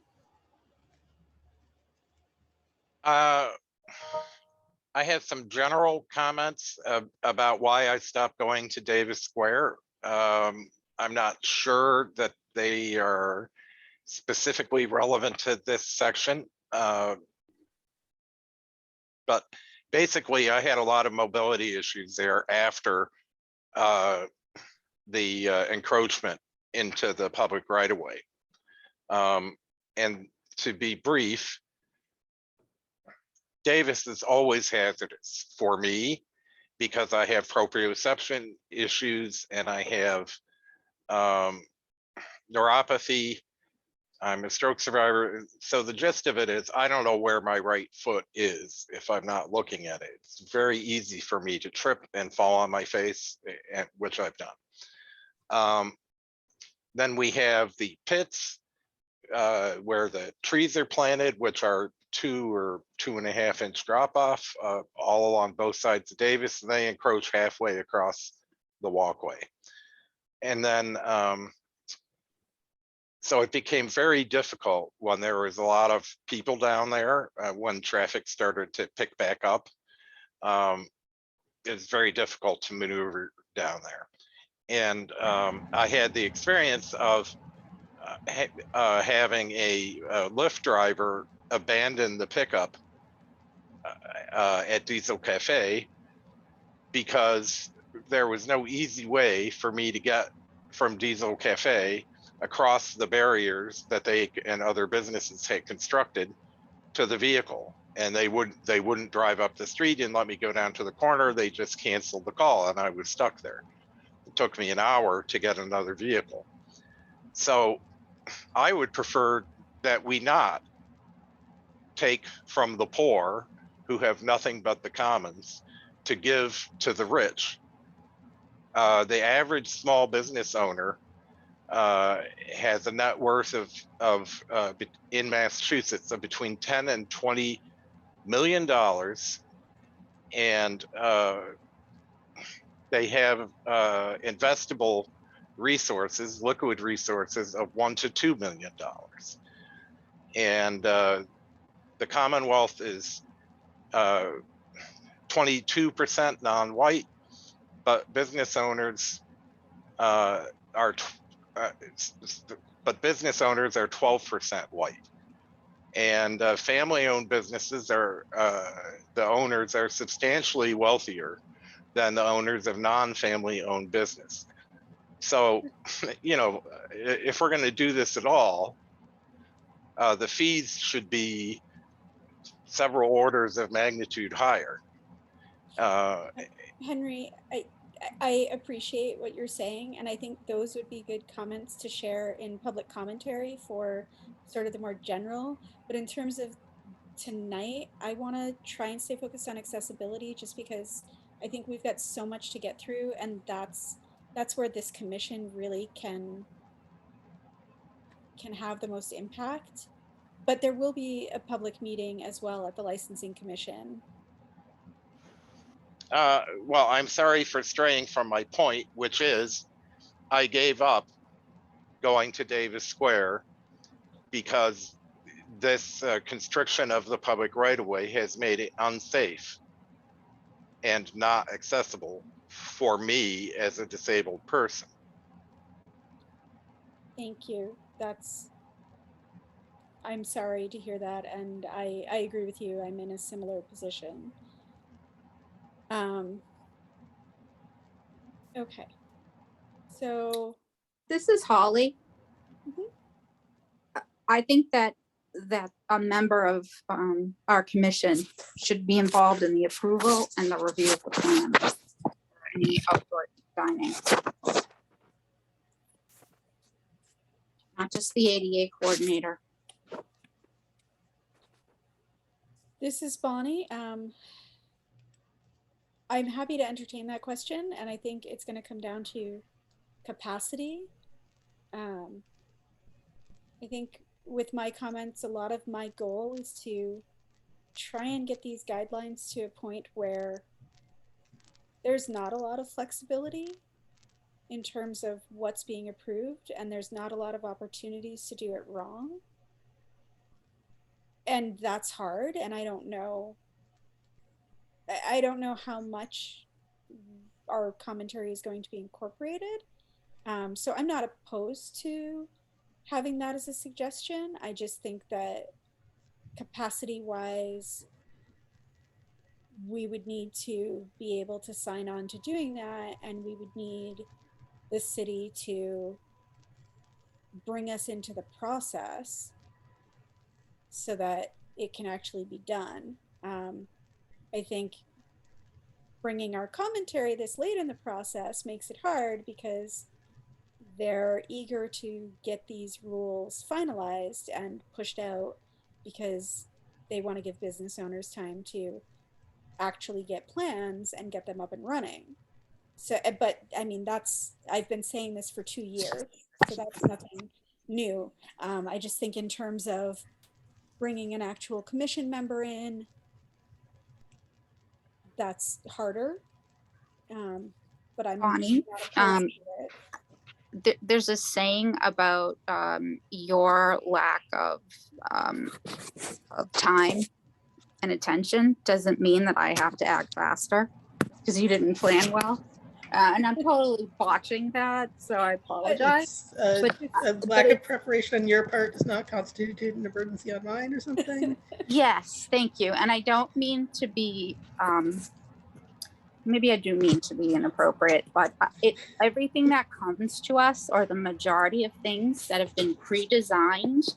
I had some general comments about why I stopped going to Davis Square. I'm not sure that they are specifically relevant to this section. But basically, I had a lot of mobility issues there after the encroachment into the public right-of-way. And to be brief, Davis is always hazardous for me because I have proprioception issues and I have neuropathy. I'm a stroke survivor. So the gist of it is I don't know where my right foot is if I'm not looking at it. It's very easy for me to trip and fall on my face, which I've done. Then we have the pits where the trees are planted, which are 2 or 2.5 inch drop off all along both sides of Davis, and they encroach halfway across the walkway. And then, so it became very difficult when there was a lot of people down there, when traffic started to pick back up. It's very difficult to maneuver down there. And I had the experience of having a Lyft driver abandon the pickup at Diesel Cafe because there was no easy way for me to get from Diesel Cafe across the barriers that they and other businesses had constructed to the vehicle. And they wouldn't drive up the street and let me go down to the corner. They just canceled the call and I was stuck there. It took me an hour to get another vehicle. So I would prefer that we not take from the poor who have nothing but the commons to give to the rich. The average small business owner has a net worth of in Massachusetts of between 10 and 20 million dollars, and they have investable resources, liquid resources of $1 to $2 million. And the Commonwealth is 22% non-white, but business owners are 12% white. And family-owned businesses are the owners are substantially wealthier than the owners of non-family-owned business. So, you know, if we're going to do this at all, the fees should be several orders of magnitude higher. Henry, I appreciate what you're saying, and I think those would be good comments to share in public commentary for sort of the more general. But in terms of tonight, I want to try and stay focused on accessibility just because I think we've got so much to get through, and that's where this commission really can have the most impact. But there will be a public meeting as well at the licensing commission. Well, I'm sorry for straying from my point, which is I gave up going to Davis Square because this constriction of the public right of way has made it unsafe and not accessible for me as a disabled person. Thank you. I'm sorry to hear that, and I agree with you. I'm in a similar position. Okay. So, This is Holly. mhm. I think that a member of our commission should be involved in the approval and the review of the plan for any outdoor dining. Not just the ADA coordinator. This is Bonnie. I'm happy to entertain that question, and I think it's going to come down to capacity. I think with my comments, a lot of my goal is to try and get these guidelines to a point where there's not a lot of flexibility in terms of what's being approved, and there's not a lot of opportunities to do it wrong. And that's hard, and I don't know how much our commentary is going to be incorporated. So I'm not opposed to having that as a suggestion. I just think that capacity wise, we would need to be able to sign on to doing that, and we would need the city to bring us into the process so that it can actually be done. I think bringing our commentary this late in the process makes it hard because they're eager to get these rules finalized and pushed out because they want to give business owners time to actually get plans and get them up and running. So, but I mean, I've been saying this for 2 years, so that's nothing new. I just think in terms of bringing an actual commission member in, that's harder. But I'm Bonnie, not opposed to it. There's a saying about your lack of time and attention doesn't mean that I have to act faster because you didn't plan well. And I'm totally botching that, so I apologize. It's, But a lack of preparation on your part does not constitute an emergency on mine or something. yes, thank you. And I don't mean to be, maybe I do mean to be inappropriate, but everything that comes to us, or the majority of things that have been pre-designed,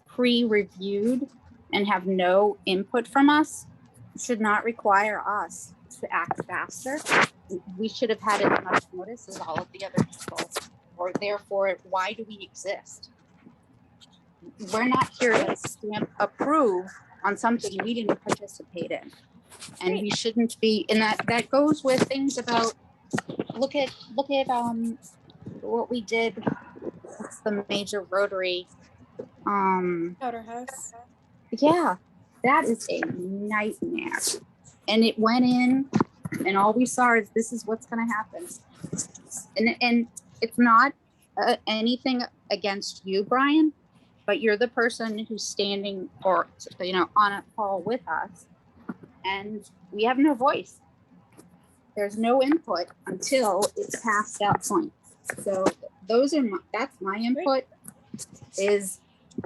pre-reviewed, and have no input from us, should not require us to act faster. We should have had as much notice as all of the other people, or therefore, why do we exist? We're not here to stamp approve on something we didn't participate in. And we shouldn't be, and that goes with things about, look at what we did. What's the major rotary? Powder House. Yeah, that is a nightmare. And it went in, and all we saw is this is what's going to happen. And it's not anything against you, Brian, but you're the person who's standing or on a call with us, and we have no voice. There's no input until it's past that point. So that's my input. Is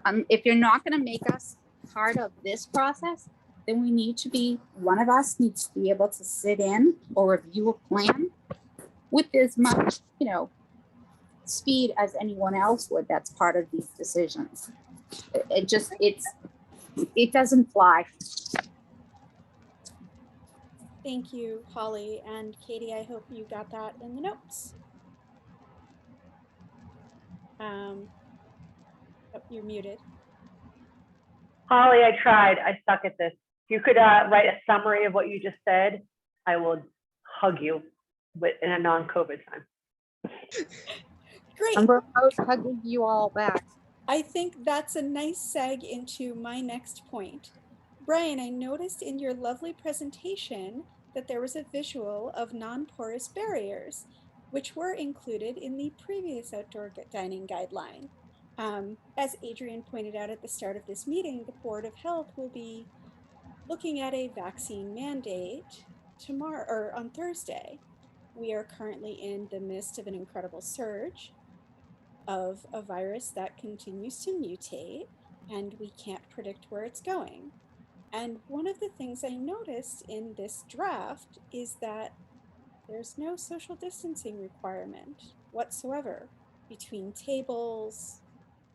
if you're not going to make us part of this process, then one of us needs to be able to sit in or review a plan with as much, speed as anyone else would. That's part of these decisions. It doesn't fly. Thank you, Holly and Katie. I hope you got that in the notes. Oh, you're muted. Holly, I tried. I suck at this. If you could write a summary of what you just said, I will hug you in a non-COVID time. Great. I'm proposed hugging you all back. I think that's a nice seg into my next point. Brian, I noticed in your lovely presentation that there was a visual of non-porous barriers, which were included in the previous outdoor dining guideline. As Adrian pointed out at the start of this meeting, the Board of Health will be looking at a vaccine mandate tomorrow or on Thursday. We are currently in the midst of an incredible surge of a virus that continues to mutate, and we can't predict where it's going. And one of the things I noticed in this draft is that there's no social distancing requirement whatsoever between tables,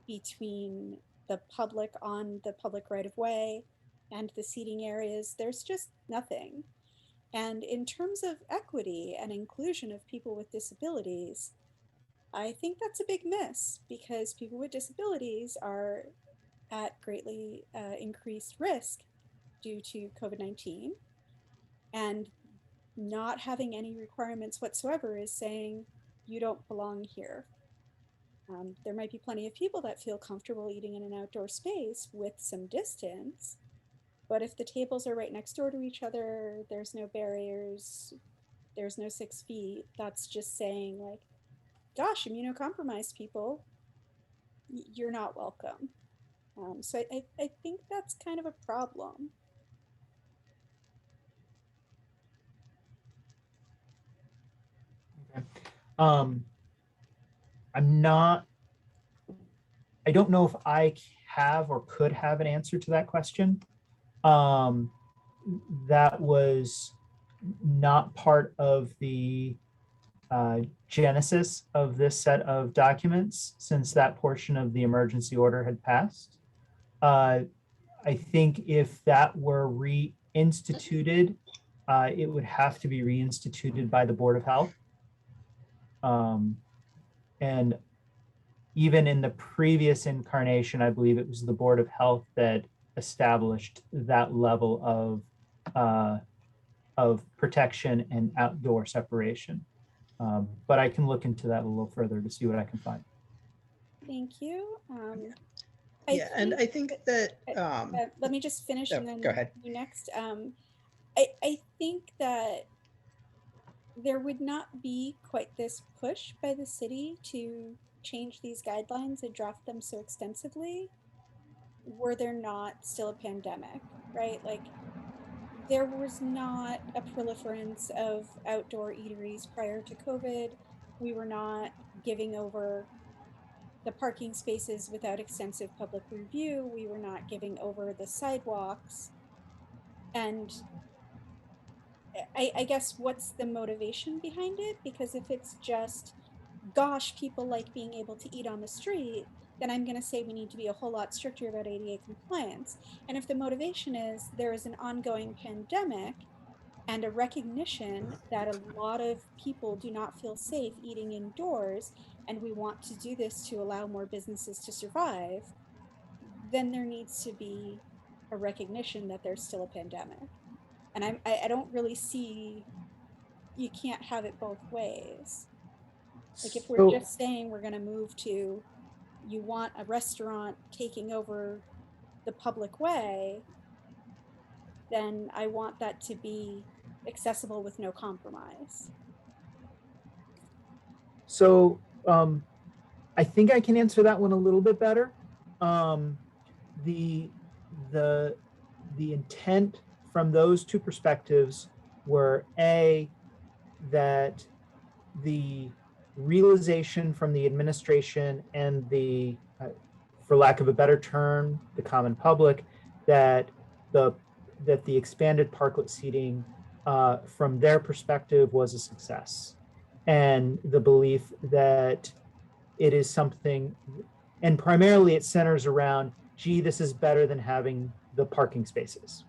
between the public on the public right of way and the seating areas. There's just nothing. And in terms of equity and inclusion of people with disabilities, I think that's a big miss because people with disabilities are at greatly increased risk due to COVID-19. And not having any requirements whatsoever is saying you don't belong here. There might be plenty of people that feel comfortable eating in an outdoor space with some distance, but if the tables are right next door to each other, there's no barriers, there's no 6 feet, that's just saying like, gosh, immunocompromised people, you're not welcome. So I think that's kind of a problem. Okay. I don't know if I have or could have an answer to that question. That was not part of the genesis of this set of documents since that portion of the emergency order had passed. I think if that were reinstituted, it would have to be reinstituted by the Board of Health. And even in the previous incarnation, I believe it was the Board of Health that established that level of protection and outdoor separation. But I can look into that a little further to see what I can find. Thank you. I think that let me just finish and then go ahead. you next. I think that there would not be quite this push by the city to change these guidelines and draft them so extensively were there not still a pandemic, right? Like there was not a proliferance of outdoor eateries prior to COVID. We were not giving over the parking spaces without extensive public review. We were not giving over the sidewalks. And I guess what's the motivation behind it? Because if it's just, gosh, people like being able to eat on the street, then I'm going to say we need to be a whole lot stricter about ADA compliance. And if the motivation is there is an ongoing pandemic and a recognition that a lot of people do not feel safe eating indoors, and we want to do this to allow more businesses to survive, then there needs to be a recognition that there's still a pandemic. And I don't really see, you can't have it both ways. Like if we're just saying we're going to move to, you want a restaurant taking over the public way, then I want that to be accessible with no compromise. So I think I can answer that one a little bit better. The intent from those two perspectives were that the realization from the administration and the, for lack of a better term, the common public, that the expanded parklet seating from their perspective was a success, and the belief that it is something, and primarily it centers around, gee, this is better than having the parking spaces.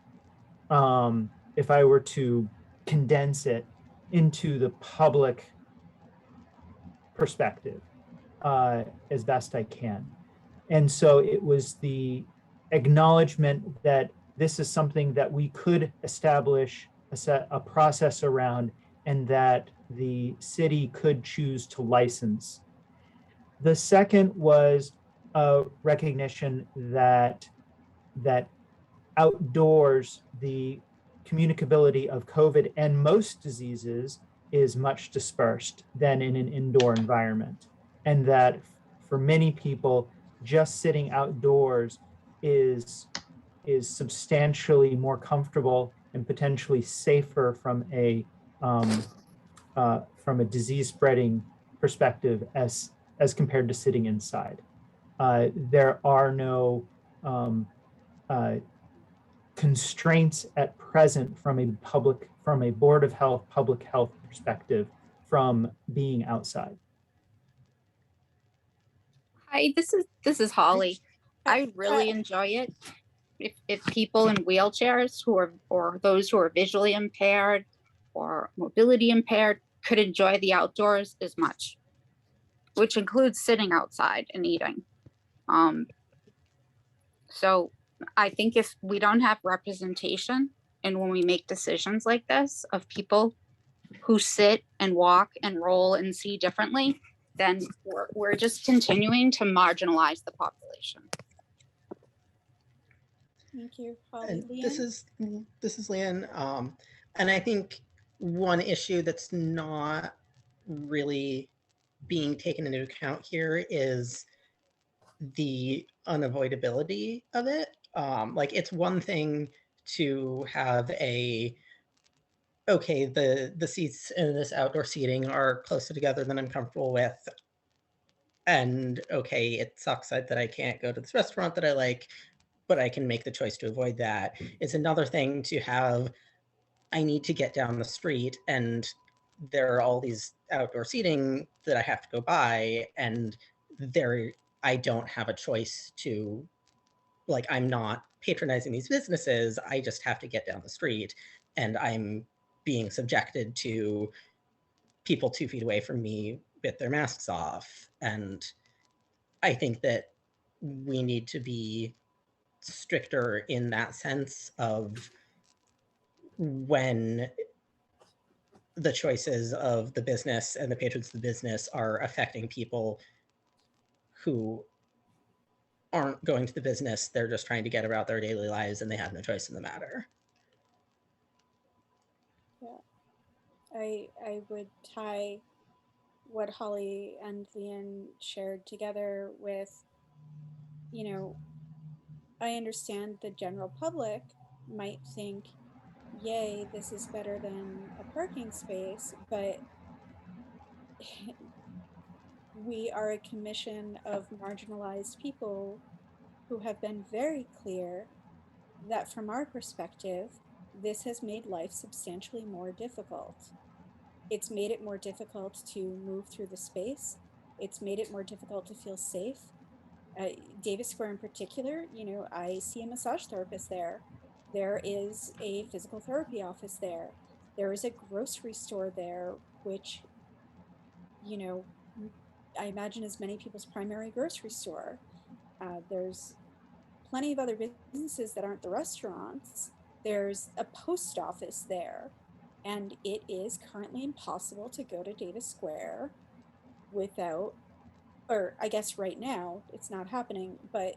If I were to condense it into the public perspective as best I can. And so it was the acknowledgement that this is something that we could establish a process around, and that the city could choose to license. The second was a recognition that outdoors, the communicability of COVID and most diseases is much dispersed than in an indoor environment. And that for many people, just sitting outdoors is substantially more comfortable and potentially safer from a disease spreading perspective as compared to sitting inside. There are no constraints at present from a Board of Health, public health perspective from being outside. Hi, this is Holly. I really enjoy it. If people in wheelchairs or those who are visually impaired or mobility impaired could enjoy the outdoors as much, which includes sitting outside and eating. So I think if we don't have representation, and when we make decisions like this of people who sit and walk and roll and see differently, then we're just continuing to marginalize the population. Thank you, Holly. And Leanne? this is Leanne. And I think one issue that's not really being taken into account here is the unavoidability of it. Like, it's one thing to have okay, the seats in this outdoor seating are closer together than I'm comfortable with. And okay, it sucks that I can't go to this restaurant that I like, but I can make the choice to avoid that. It's another thing to have, I need to get down the street and there are all these outdoor seating that I have to go by, and I don't have a choice to, like, I'm not patronizing these businesses, I just have to get down the street, and I'm being subjected to people 2 feet away from me with their masks off. And I think that we need to be stricter in that sense of when the choices of the business and the patrons of the business are affecting people who aren't going to the business, they're just trying to get about their daily lives and they have no choice in the matter. Yeah, I would tie what Holly and Leanne shared together with, you know, I understand the general public might think, yay, this is better than a parking space, but we are a commission of marginalized people who have been very clear that from our perspective, this has made life substantially more difficult. It's made it more difficult to move through the space. It's made it more difficult to feel safe. Davis Square in particular, you know, I see a massage therapist there. There is a physical therapy office there. There is a grocery store there, which, you know, I imagine is many people's primary grocery store. There's plenty of other businesses that aren't the restaurants. There's a post office there. And it is currently impossible to go to Davis Square without, or I guess right now it's not happening, but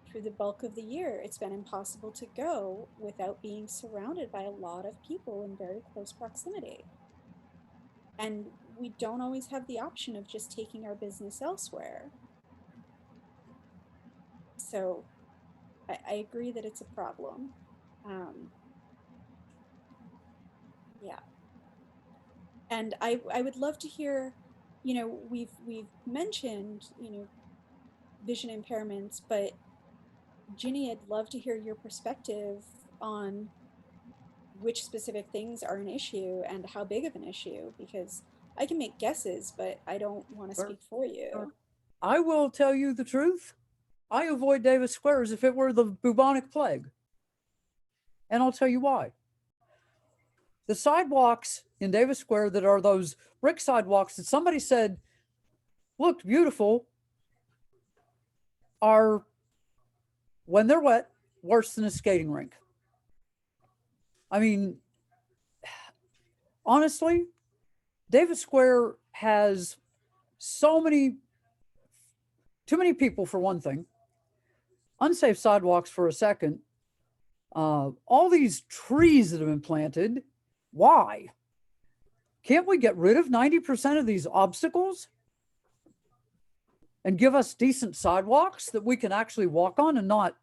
through the bulk of the year, it's been impossible to go without being surrounded by a lot of people in very close proximity. And we don't always have the option of just taking our business elsewhere. So I agree that it's a problem. Yeah. And I would love to hear, you know, we've mentioned, you know, vision impairments, but Ginny, I'd love to hear your perspective on which specific things are an issue and how big of an issue, because I can make guesses, but I don't want to speak for you. I will tell you the truth. I avoid Davis Square as if it were the bubonic plague. And I'll tell you why. The sidewalks in Davis Square that are those brick sidewalks that somebody said looked beautiful are when they're wet, worse than a skating rink. I mean, honestly, Davis Square has too many people for one thing, unsafe sidewalks for a second, all these trees that have been planted. Why? Can't we get rid of 90% of these obstacles and give us decent sidewalks that we can actually walk on and not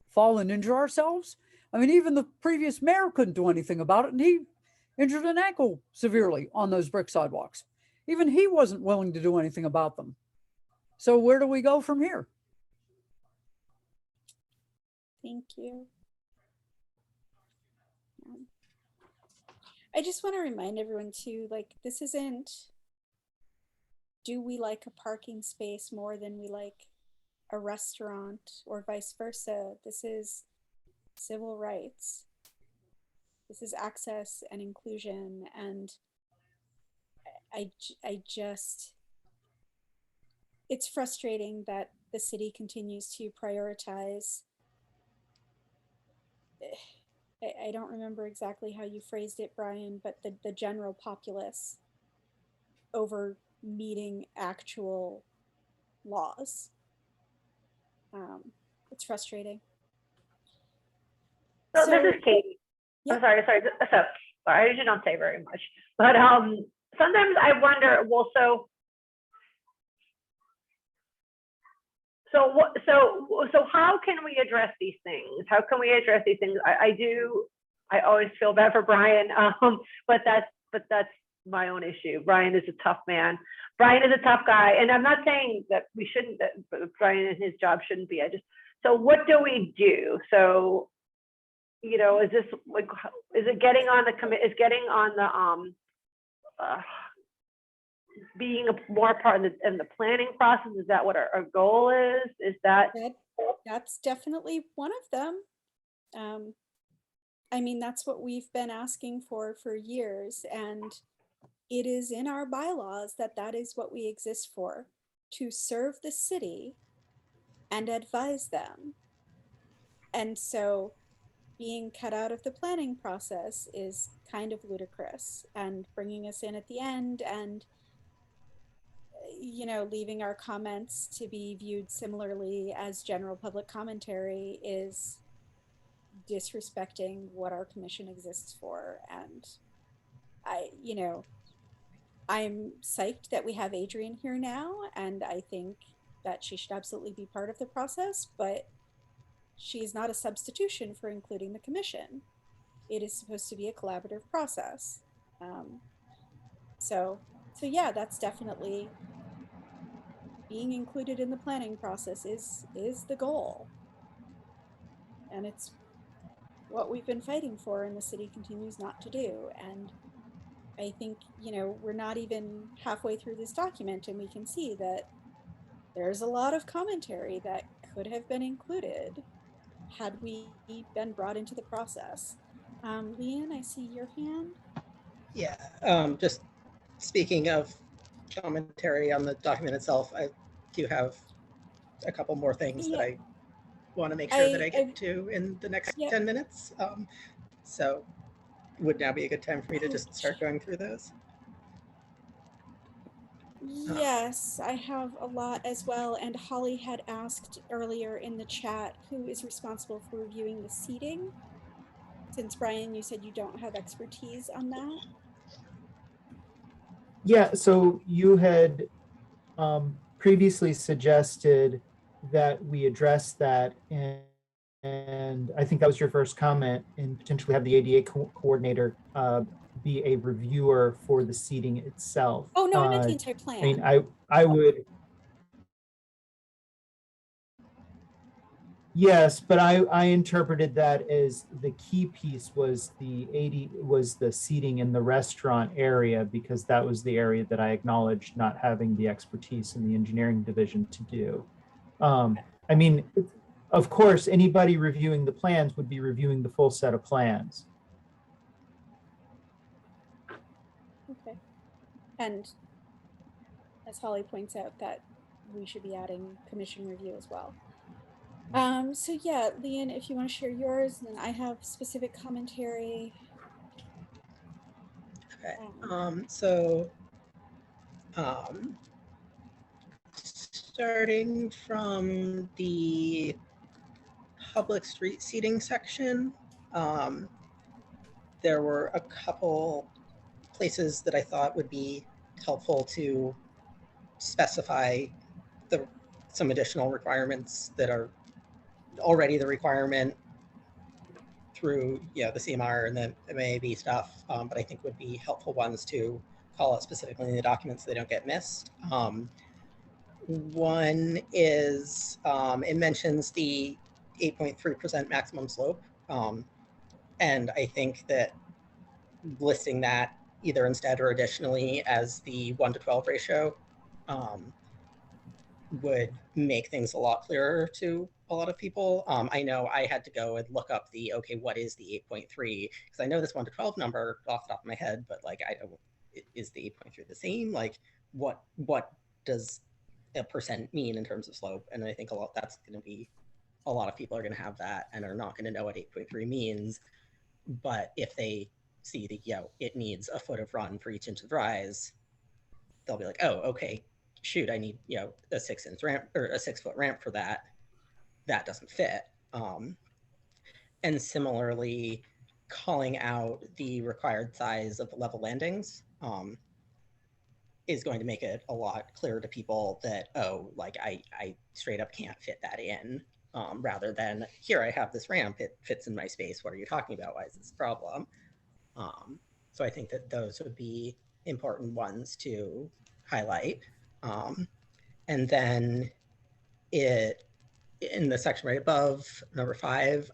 fall and injure ourselves? I mean, even the previous mayor couldn't do anything about it, and he injured an ankle severely on those brick sidewalks. Even he wasn't willing to do anything about them. So where do we go from here? Thank you. I just want to remind everyone too, like, this isn't, do we like a parking space more than we like a restaurant or vice versa? This is civil rights. This is access and inclusion. And I just, it's frustrating that the city continues to prioritize, I don't remember exactly how you phrased it, Brian, but the general populace over meeting actual laws. It's frustrating. So this is Katie. Yeah. I'm sorry. So sorry, I usually don't say very much, but sometimes I wonder. Well, so how can we address these things? How can we address these things? I always feel bad for Brian, but that's my own issue. Brian is a tough man. Brian is a tough guy, and I'm not saying that we shouldn't. That Brian and his job shouldn't be. So what do we do? So, you know, is this like, is it getting on the commit? Is getting on the being a more part in the planning process? Is that what our goal is? Is that's definitely one of them. I mean, that's what we've been asking for years, and it is in our bylaws that is what we exist for, to serve the city and advise them. And so being cut out of the planning process is kind of ludicrous, and bringing us in at the end and, you know, leaving our comments to be viewed similarly as general public commentary is disrespecting what our commission exists for. And I'm psyched that we have Adrienne here now, and I think that she should absolutely be part of the process, but she is not a substitution for including the commission. It is supposed to be a collaborative process. So yeah, that's definitely being included in the planning process is the goal. And it's what we've been fighting for, and the city continues not to do. And I think, you know, we're not even halfway through this document, and we can see that there's a lot of commentary that could have been included had we been brought into the process. Leanne, I see your hand. Yeah, just speaking of commentary on the document itself, I do have a couple more things that I want to make sure that I get to in the next 10 minutes. So would now be a good time for me to just start going through those? Yes, I have a lot as well. And Holly had asked earlier in the chat who is responsible for reviewing the seating. Since Brian, you said you don't have expertise on that. Yeah, so you had previously suggested that we address that, and I think that was your first comment, and potentially have the ADA coordinator be a reviewer for the seating itself. Oh no, I meant the entire plan. I mean, I would. Yes, but I interpreted that as the key piece was the seating in the restaurant area, because that was the area that I acknowledged not having the expertise in the engineering division to do. I mean, of course, anybody reviewing the plans would be reviewing the full set of plans. Okay. And as Holly points out, that we should be adding commission review as well. So yeah, Leanne, if you want to share yours, and then I have specific commentary. Okay. Um, Starting from the public street seating section, there were a couple places that I thought would be helpful to specify some additional requirements that are already the requirement through the CMR and the MAB stuff, but I think would be helpful ones to call out specifically in the documents so they don't get missed. One is it mentions the 8.3% maximum slope. And I think that listing that either instead or additionally as the 1:12 ratio would make things a lot clearer to a lot of people. I know I had to go and look up okay, what is the 8.3? Because I know this 1:12 number off the top of my head, but like, I don't, is the 8.3 the same? Like, what does a percent mean in terms of slope? And I think that's going to be, a lot of people are going to have that and are not going to know what 8.3 means. But if they see it needs a foot of run for each inch of rise, they'll be like, oh, okay, shoot, I need a 6-inch ramp or a 6-foot ramp for that. That doesn't fit. And similarly, calling out the required size of the level landings is going to make it a lot clearer to people that, oh, like I straight up can't fit that in, rather than, here, I have this ramp, it fits in my space, what are you talking about, why is this a problem? So I think that those would be important ones to highlight. And then in the section right above, number 5,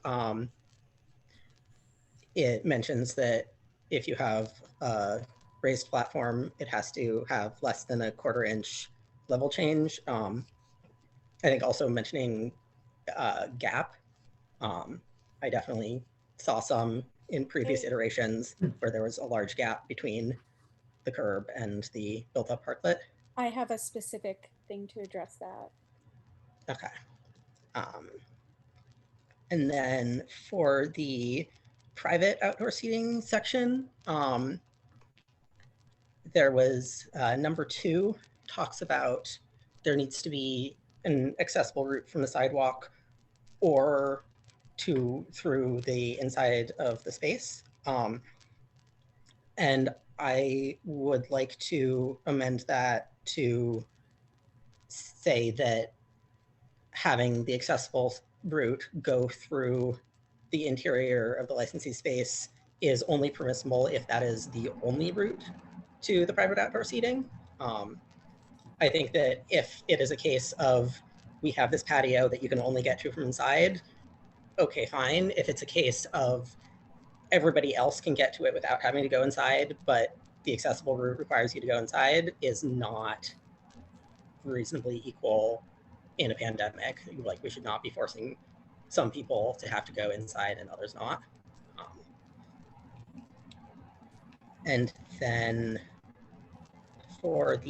it mentions that if you have a raised platform, it has to have less than a 1/4 inch level change. I think also mentioning gap. I definitely saw some in previous iterations where there was a large gap between the curb and the built-up parklet. I have a specific thing to address that. Okay. And then for the private outdoor seating section, there was number 2 talks about there needs to be an accessible route from the sidewalk or through the inside of the space. And I would like to amend that to say that having the accessible route go through the interior of the licensee space is only permissible if that is the only route to the private outdoor seating. I think that if it is a case of we have this patio that you can only get to from inside, okay, fine. If it's a case of everybody else can get to it without having to go inside, but the accessible route requires you to go inside, is not reasonably equal in a pandemic. Like, we should not be forcing some people to have to go inside and others not. And then for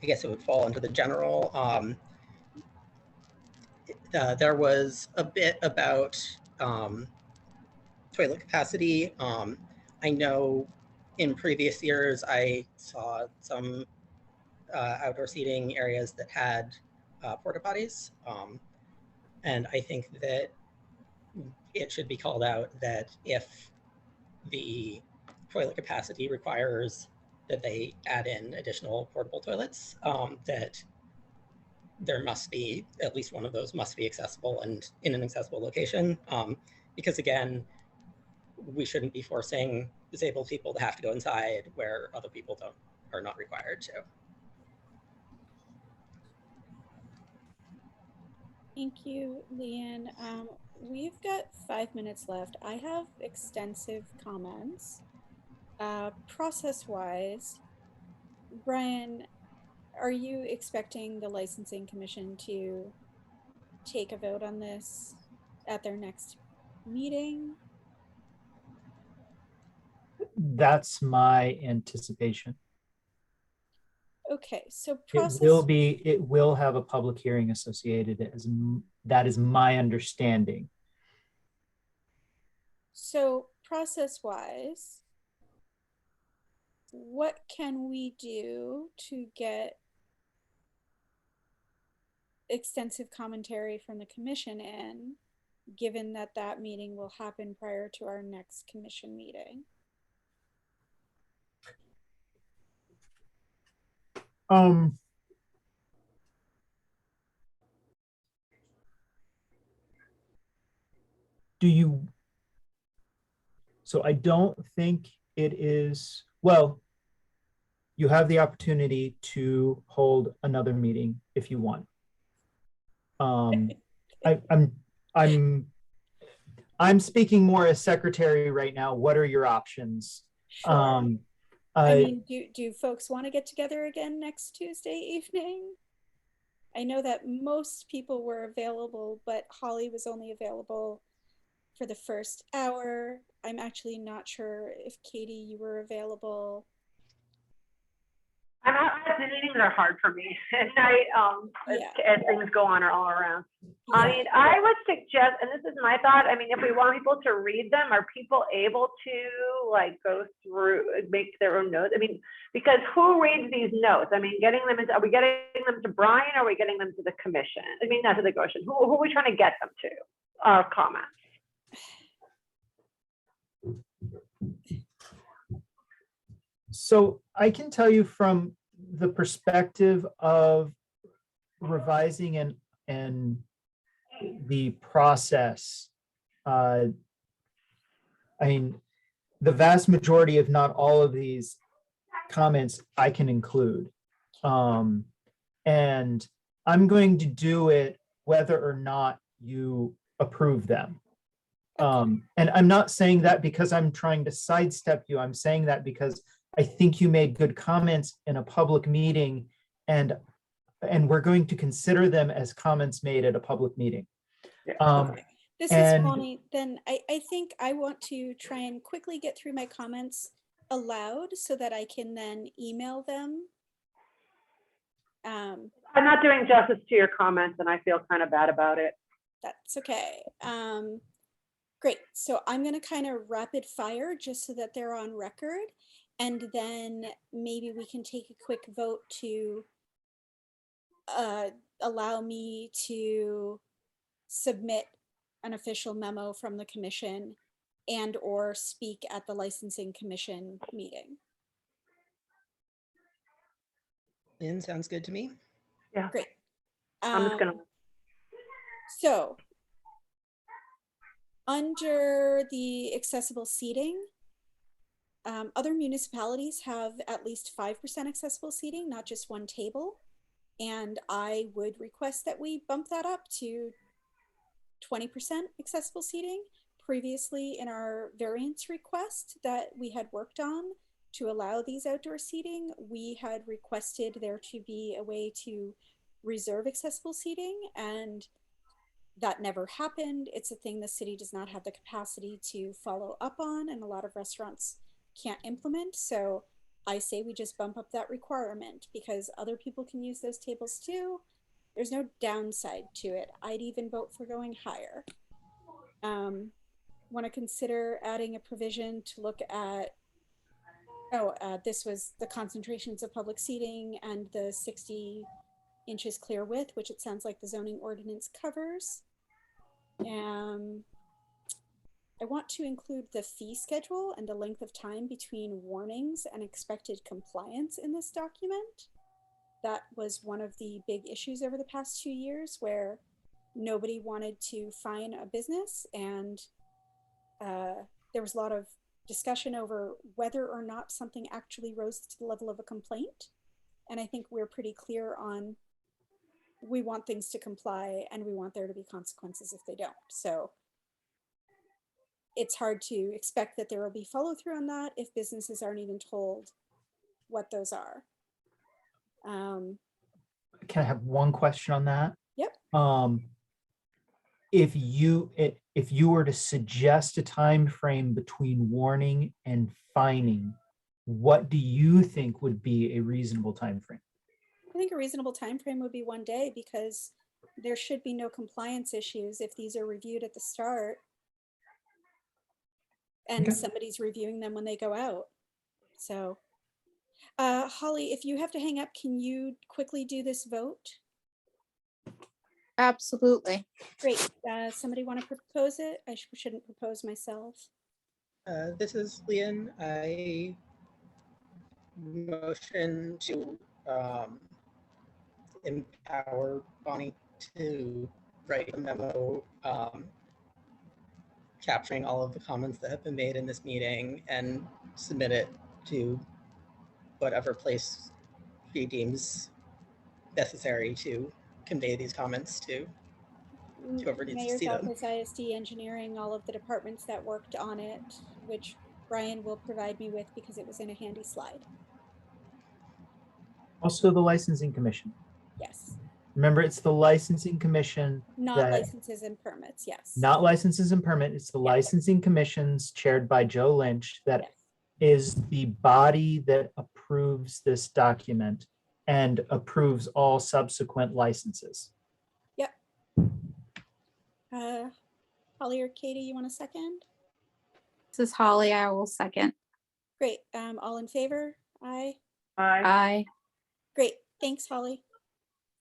I guess it would fall under the general, there was a bit about toilet capacity. I know in previous years I saw some outdoor seating areas that had porta potties. And I think that it should be called out that if the toilet capacity requires that they add in additional portable toilets, that there must be, at least one of those must be accessible and in an accessible location. Because again, we shouldn't be forcing disabled people to have to go inside where other people are not required to. Thank you, Leanne. We've got 5 minutes left. I have extensive comments. Process-wise, Brian, are you expecting the licensing commission to take a vote on this at their next meeting? That's my anticipation. Okay, so It will have a public hearing associated That is my understanding. So process-wise, what can we do to get extensive commentary from the commission in, given that that meeting will happen prior to our next commission meeting? Do you, so I don't think it is, well, you have the opportunity to hold another meeting if you want. I'm speaking more as secretary right now. What are your options? Sure. I mean, do folks want to get together again next Tuesday evening? I know that most people were available, but Holly was only available for the first hour. I'm actually not sure if Katie, you were available. The meetings are hard for me at night as things go on all around. Yeah. I mean, I would suggest, and this is my thought, I mean, if we want people to read them, are people able to like go through, make their own notes? I mean, because who reads these notes? I mean, getting them into, are we getting them to Brian or are we getting them to the commission? I mean, that's the question. Who are we trying to get them to? Our comments. So I can tell you from the perspective of revising and the process, I mean, the vast majority, if not all of these comments I can include. And I'm going to do it whether or not you approve them. And I'm not saying that because I'm trying to sidestep you. I'm saying that because I think you made good comments in a public meeting, and we're going to consider them as comments made at a public meeting. This is Bonnie. Then I think I want to try and quickly get through my comments aloud so that I can then email them. I'm not doing justice to your comments and I feel kind of bad about it. That's okay. Great. So I'm going to kind of rapid fire just so that they're on record. And then maybe we can take a quick vote to allow me to submit an official memo from the commission and or speak at the licensing commission meeting. Lynn, sounds good to me. Yeah. Great. I'm just gonna. So under the accessible seating, other municipalities have at least 5% accessible seating, not just one table. And I would request that we bump that up to 20% accessible seating. Previously in our variance request that we had worked on to allow these outdoor seating, we had requested there to be a way to reserve accessible seating, and that never happened. It's a thing the city does not have the capacity to follow up on, and a lot of restaurants can't implement. So I say we just bump up that requirement because other people can use those tables too. There's no downside to it. I'd even vote for going higher. Want to consider adding a provision to look at, this was the concentrations of public seating and the 60 inches clear width, which it sounds like the zoning ordinance covers. I want to include the fee schedule and the length of time between warnings and expected compliance in this document. That was one of the big issues over the past 2 years where nobody wanted to fine a business, and there was a lot of discussion over whether or not something actually rose to the level of a complaint. And I think we're pretty clear on we want things to comply and we want there to be consequences if they don't. So it's hard to expect that there will be follow through on that if businesses aren't even told what those are. Can I have one question on that? Yep. If you were to suggest a time frame between warning and fining, what do you think would be a reasonable time frame? I think a reasonable time frame would be 1 day because there should be no compliance issues if these are reviewed at the start and Okay. somebody's reviewing them when they go out. So, Holly, if you have to hang up, can you quickly do this vote? Absolutely. Great. Somebody want to propose it? I shouldn't propose myself. This is Leon. I motion to empower Bonnie to write a memo capturing all of the comments that have been made in this meeting and submit it to whatever place she deems necessary to convey these comments to whoever needs to Mayor's see them. Office, ISD, engineering, all of the departments that worked on it, which Brian will provide me with because it was in a handy slide. Also the licensing commission. Yes, Remember, it's the licensing commission not that, licenses and permits. Yes. not licenses and permit. It's the Yeah. licensing commissions chaired by Joe Lynch that Yes. is the body that approves this document and approves all subsequent licenses. Yep. Holly or Katie, you want a second? This is Holly. I will second. Great. All in favor? Aye. Aye. Great. Thanks, Holly.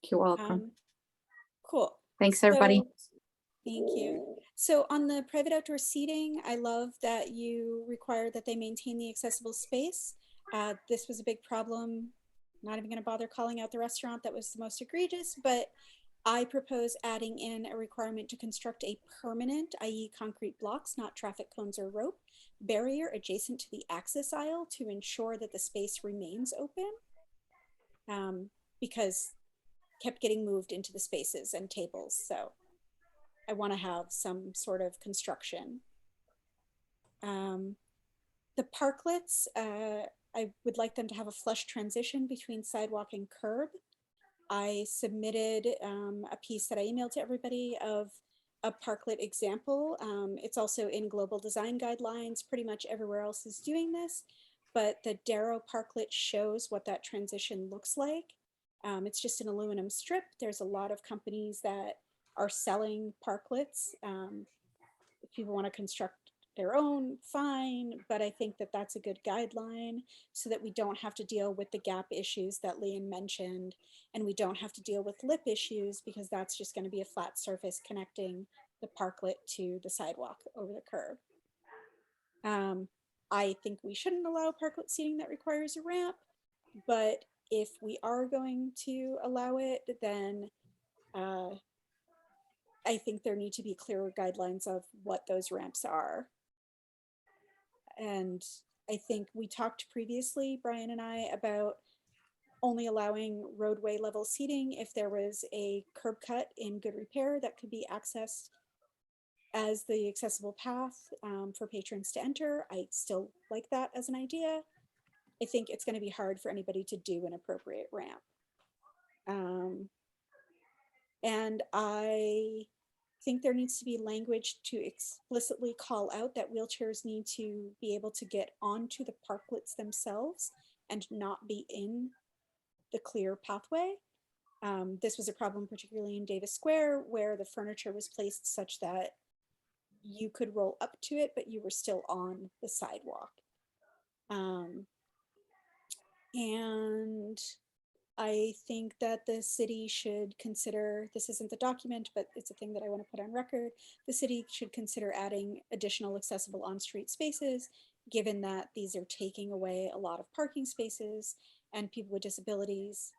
You're welcome. Cool. Thanks, everybody. So, thank you. So on the private outdoor seating, I love that you require that they maintain the accessible space. This was a big problem. Not even going to bother calling out the restaurant that was the most egregious, but I propose adding in a requirement to construct a permanent, i.e. concrete blocks, not traffic cones or rope, barrier adjacent to the access aisle to ensure that the space remains open. Because kept getting moved into the spaces and tables. So I want to have some sort of construction. The parklets, I would like them to have a flush transition between sidewalk and curb. I submitted a piece that I emailed to everybody of a parklet example. It's also in global design guidelines. Pretty much everywhere else is doing this, but the Darrow parklet shows what that transition looks like. It's just an aluminum strip. There's a lot of companies that are selling parklets. If people want to construct their own, fine, but I think that that's a good guideline so that we don't have to deal with the gap issues that Leon mentioned, and we don't have to deal with lip issues because that's just going to be a flat surface connecting the parklet to the sidewalk over the curb. I think we shouldn't allow parklet seating that requires a ramp, but if we are going to allow it, then I think there need to be clearer guidelines of what those ramps are. And I think we talked previously, Brian and I, about only allowing roadway level seating if there was a curb cut in good repair that could be accessed as the accessible path for patrons to enter. I still like that as an idea. I think it's going to be hard for anybody to do an appropriate ramp. And I think there needs to be language to explicitly call out that wheelchairs need to be able to get onto the parklets themselves and not be in the clear pathway. This was a problem particularly in Davis Square where the furniture was placed such that you could roll up to it, but you were still on the sidewalk. And I think that the city should consider, this isn't the document, but it's a thing that I want to put on record. The city should consider adding additional accessible on-street spaces, given that these are taking away a lot of parking spaces and people with disabilities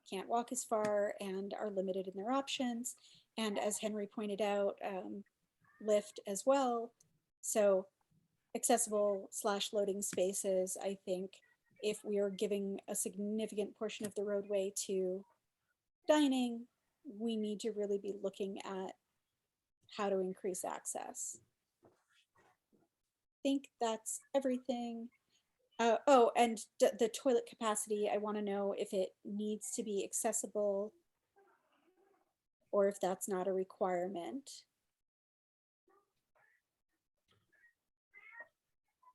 can't walk as far and are limited in their options. And as Henry pointed out, lift as well. So accessible / loading spaces, I think, if we are giving a significant portion of the roadway to dining, we need to really be looking at how to increase access. I think that's everything. Oh, and the toilet capacity, I want to know if it needs to be accessible or if that's not a requirement.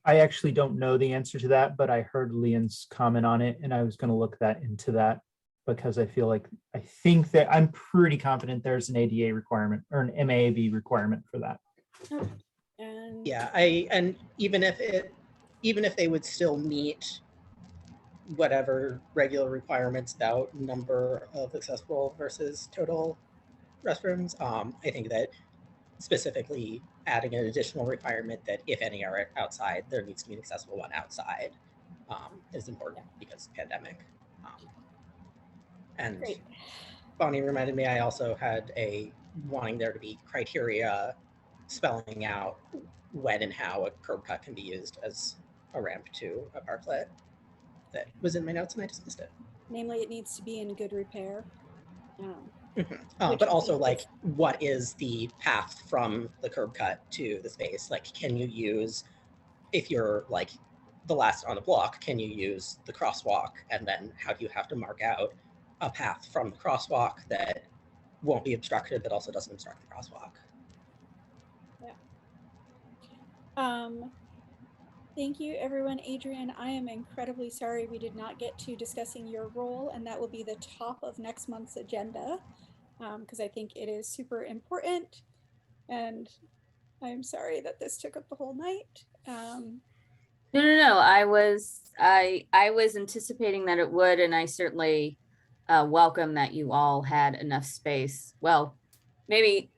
I actually don't know the answer to that, but I heard Leon's comment on it and I was going to look into that. because I think that I'm pretty confident there's an ADA requirement or an MAB requirement for that. And Yeah, and even if they would still meet whatever regular requirements about number of accessible versus total restrooms, I think that specifically adding an additional requirement that if any are outside, there needs to be an accessible one outside, is important because pandemic. And great. Bonnie reminded me, I also had wanting there to be criteria spelling out when and how a curb cut can be used as a ramp to a parklet. That was in my notes and I just missed it. Namely, it needs to be in good repair. Which But I also, think like, is- what is the path from the curb cut to the space? Like, can you use, if you're like the last on the block, can you use the crosswalk? And then how do you have to mark out a path from the crosswalk that won't be obstructed, but also doesn't obstruct the crosswalk? Thank you, everyone. Adrian, I am incredibly sorry we did not get to discussing your role, and that will be the top of next month's agenda, because I think it is super important. And I'm sorry that this took up the whole night. No. I was anticipating that it would, and I certainly welcome that you all had enough space. Well, maybe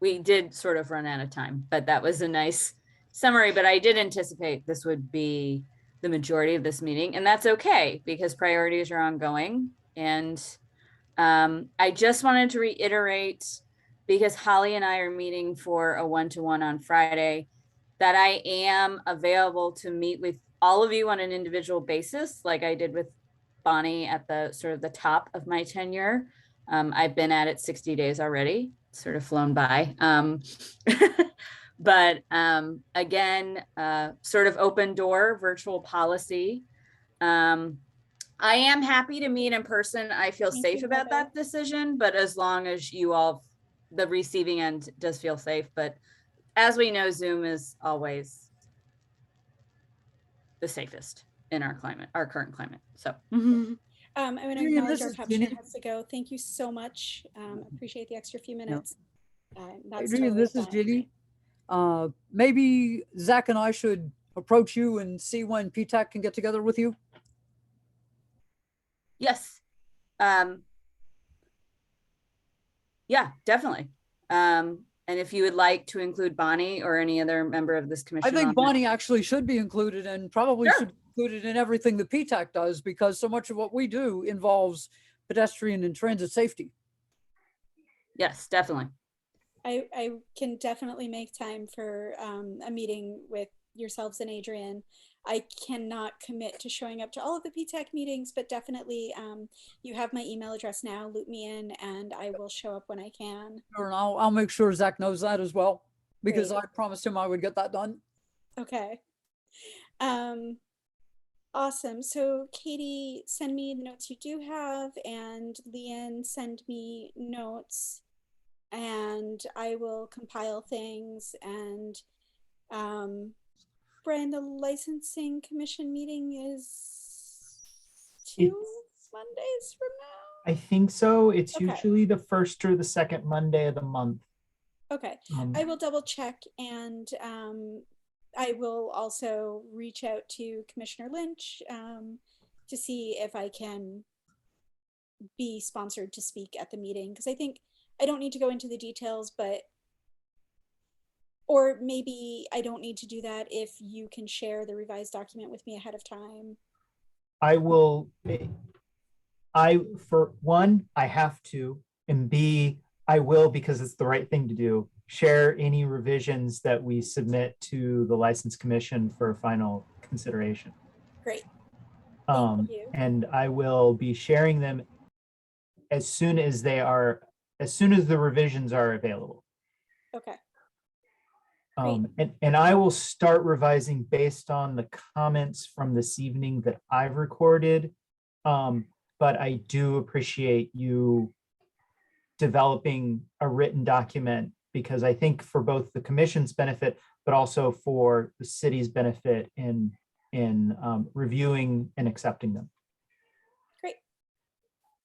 we did sort of run out of time, but that was a nice summary. But I did anticipate this would be the majority of this meeting, and that's okay because priorities are ongoing. And I just wanted to reiterate, because Holly and I are meeting for a one-to-one on Friday, that I am available to meet with all of you on an individual basis, like I did with Bonnie at the sort of the top of my tenure. I've been at it 60 days already, sort of flown by. But again, sort of open door virtual policy. I am happy to meet in person. I feel Thank safe you, about Heather. that decision, but as long as you all, the receiving end does feel safe. But as we know, Zoom is always the safest in our climate, our current climate. So I'm going to Adrian, acknowledge this our is captioner Ginny. has to go. Thank you so much. Appreciate the extra few minutes. That's Adrian, totally this is fine. Ginny. Maybe Zach and I should approach you and see when PTAC can get together with you. yes. Yeah, definitely. And if you would like to include Bonnie or any other member of this commission. I think on that- Bonnie actually should be included and probably Sure. should be included in everything the PTAC does because so much of what we do involves pedestrian and transit safety. Yes, definitely. I can definitely make time for a meeting with yourselves and Adrian. I cannot commit to showing up to all of the PTAC meetings, but definitely you have my email address now. Loop me in and I will show up when I can. Sure, and I'll make sure Zach knows that as well because Great. I promised him I would get that done. Okay. Awesome. So Katie, send me the notes you do have, and Leanne, send me notes, and I will compile things. And Brian, the licensing commission meeting is two Mondays from now? I think so. It's Okay. usually the first or the second Monday of the month. Okay. Um, I will double check, and I will also reach out to Commissioner Lynch to see if I can be sponsored to speak at the meeting, because I think I don't need to go into the details, but or maybe I don't need to do that if you can share the revised document with me ahead of time. I will, for one, I have to, and B, I will, because it's the right thing to do, share any revisions that we submit to the License Commission for final consideration. Great. Thank you. And I will be sharing them as soon as the revisions are available. Okay. And I will start revising based on the comments from this evening that I've recorded. But I do appreciate you developing a written document, because I think for both the commission's benefit, but also for the city's benefit in reviewing and accepting them. Great.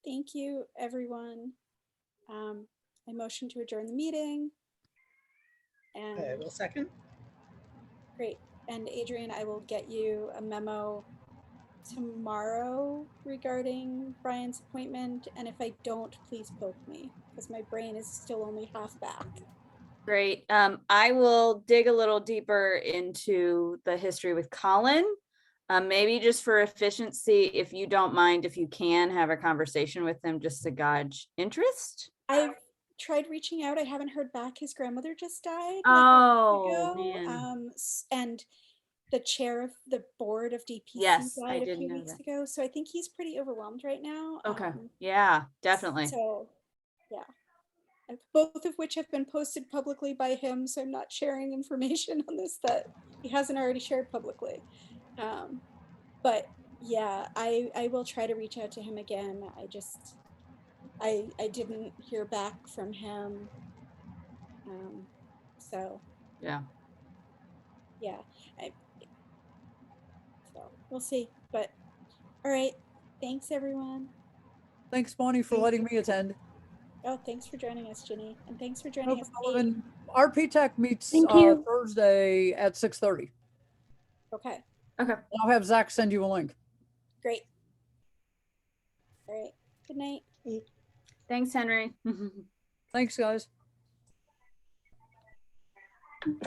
Thank you, everyone. I motion to adjourn the meeting. I And will second. great. And Adrian, I will get you a memo tomorrow regarding Brian's appointment. And if I don't, please poke me because my brain is still only half back. Great. I will dig a little deeper into the history with Colin. Maybe just for efficiency, if you don't mind, if you can have a conversation with him just to gauge interest. I've tried reaching out. I haven't heard back. His grandmother just died like a Oh, week ago. man. And the chair of the board of DPC Yes, I died a did few know weeks that. ago. So I think he's pretty overwhelmed right now. Okay. Yeah, definitely. So yeah. Both of which have been posted publicly by him. So I'm not sharing information on this that he hasn't already shared publicly. But yeah, I will try to reach out to him again. I didn't hear back from him. So Yeah. yeah, so we'll see. But all right, thanks everyone. Thanks, Bonnie, for Thank letting me attend. Oh, thanks for joining us, Ginny, and thanks for No joining us, problem. Kate. And our PTAC meets Thank you. Thursday at 6:30. Okay, Okay. I'll have Zach send you a link. great. All right, good night. Thanks, Henry. Thanks, guys.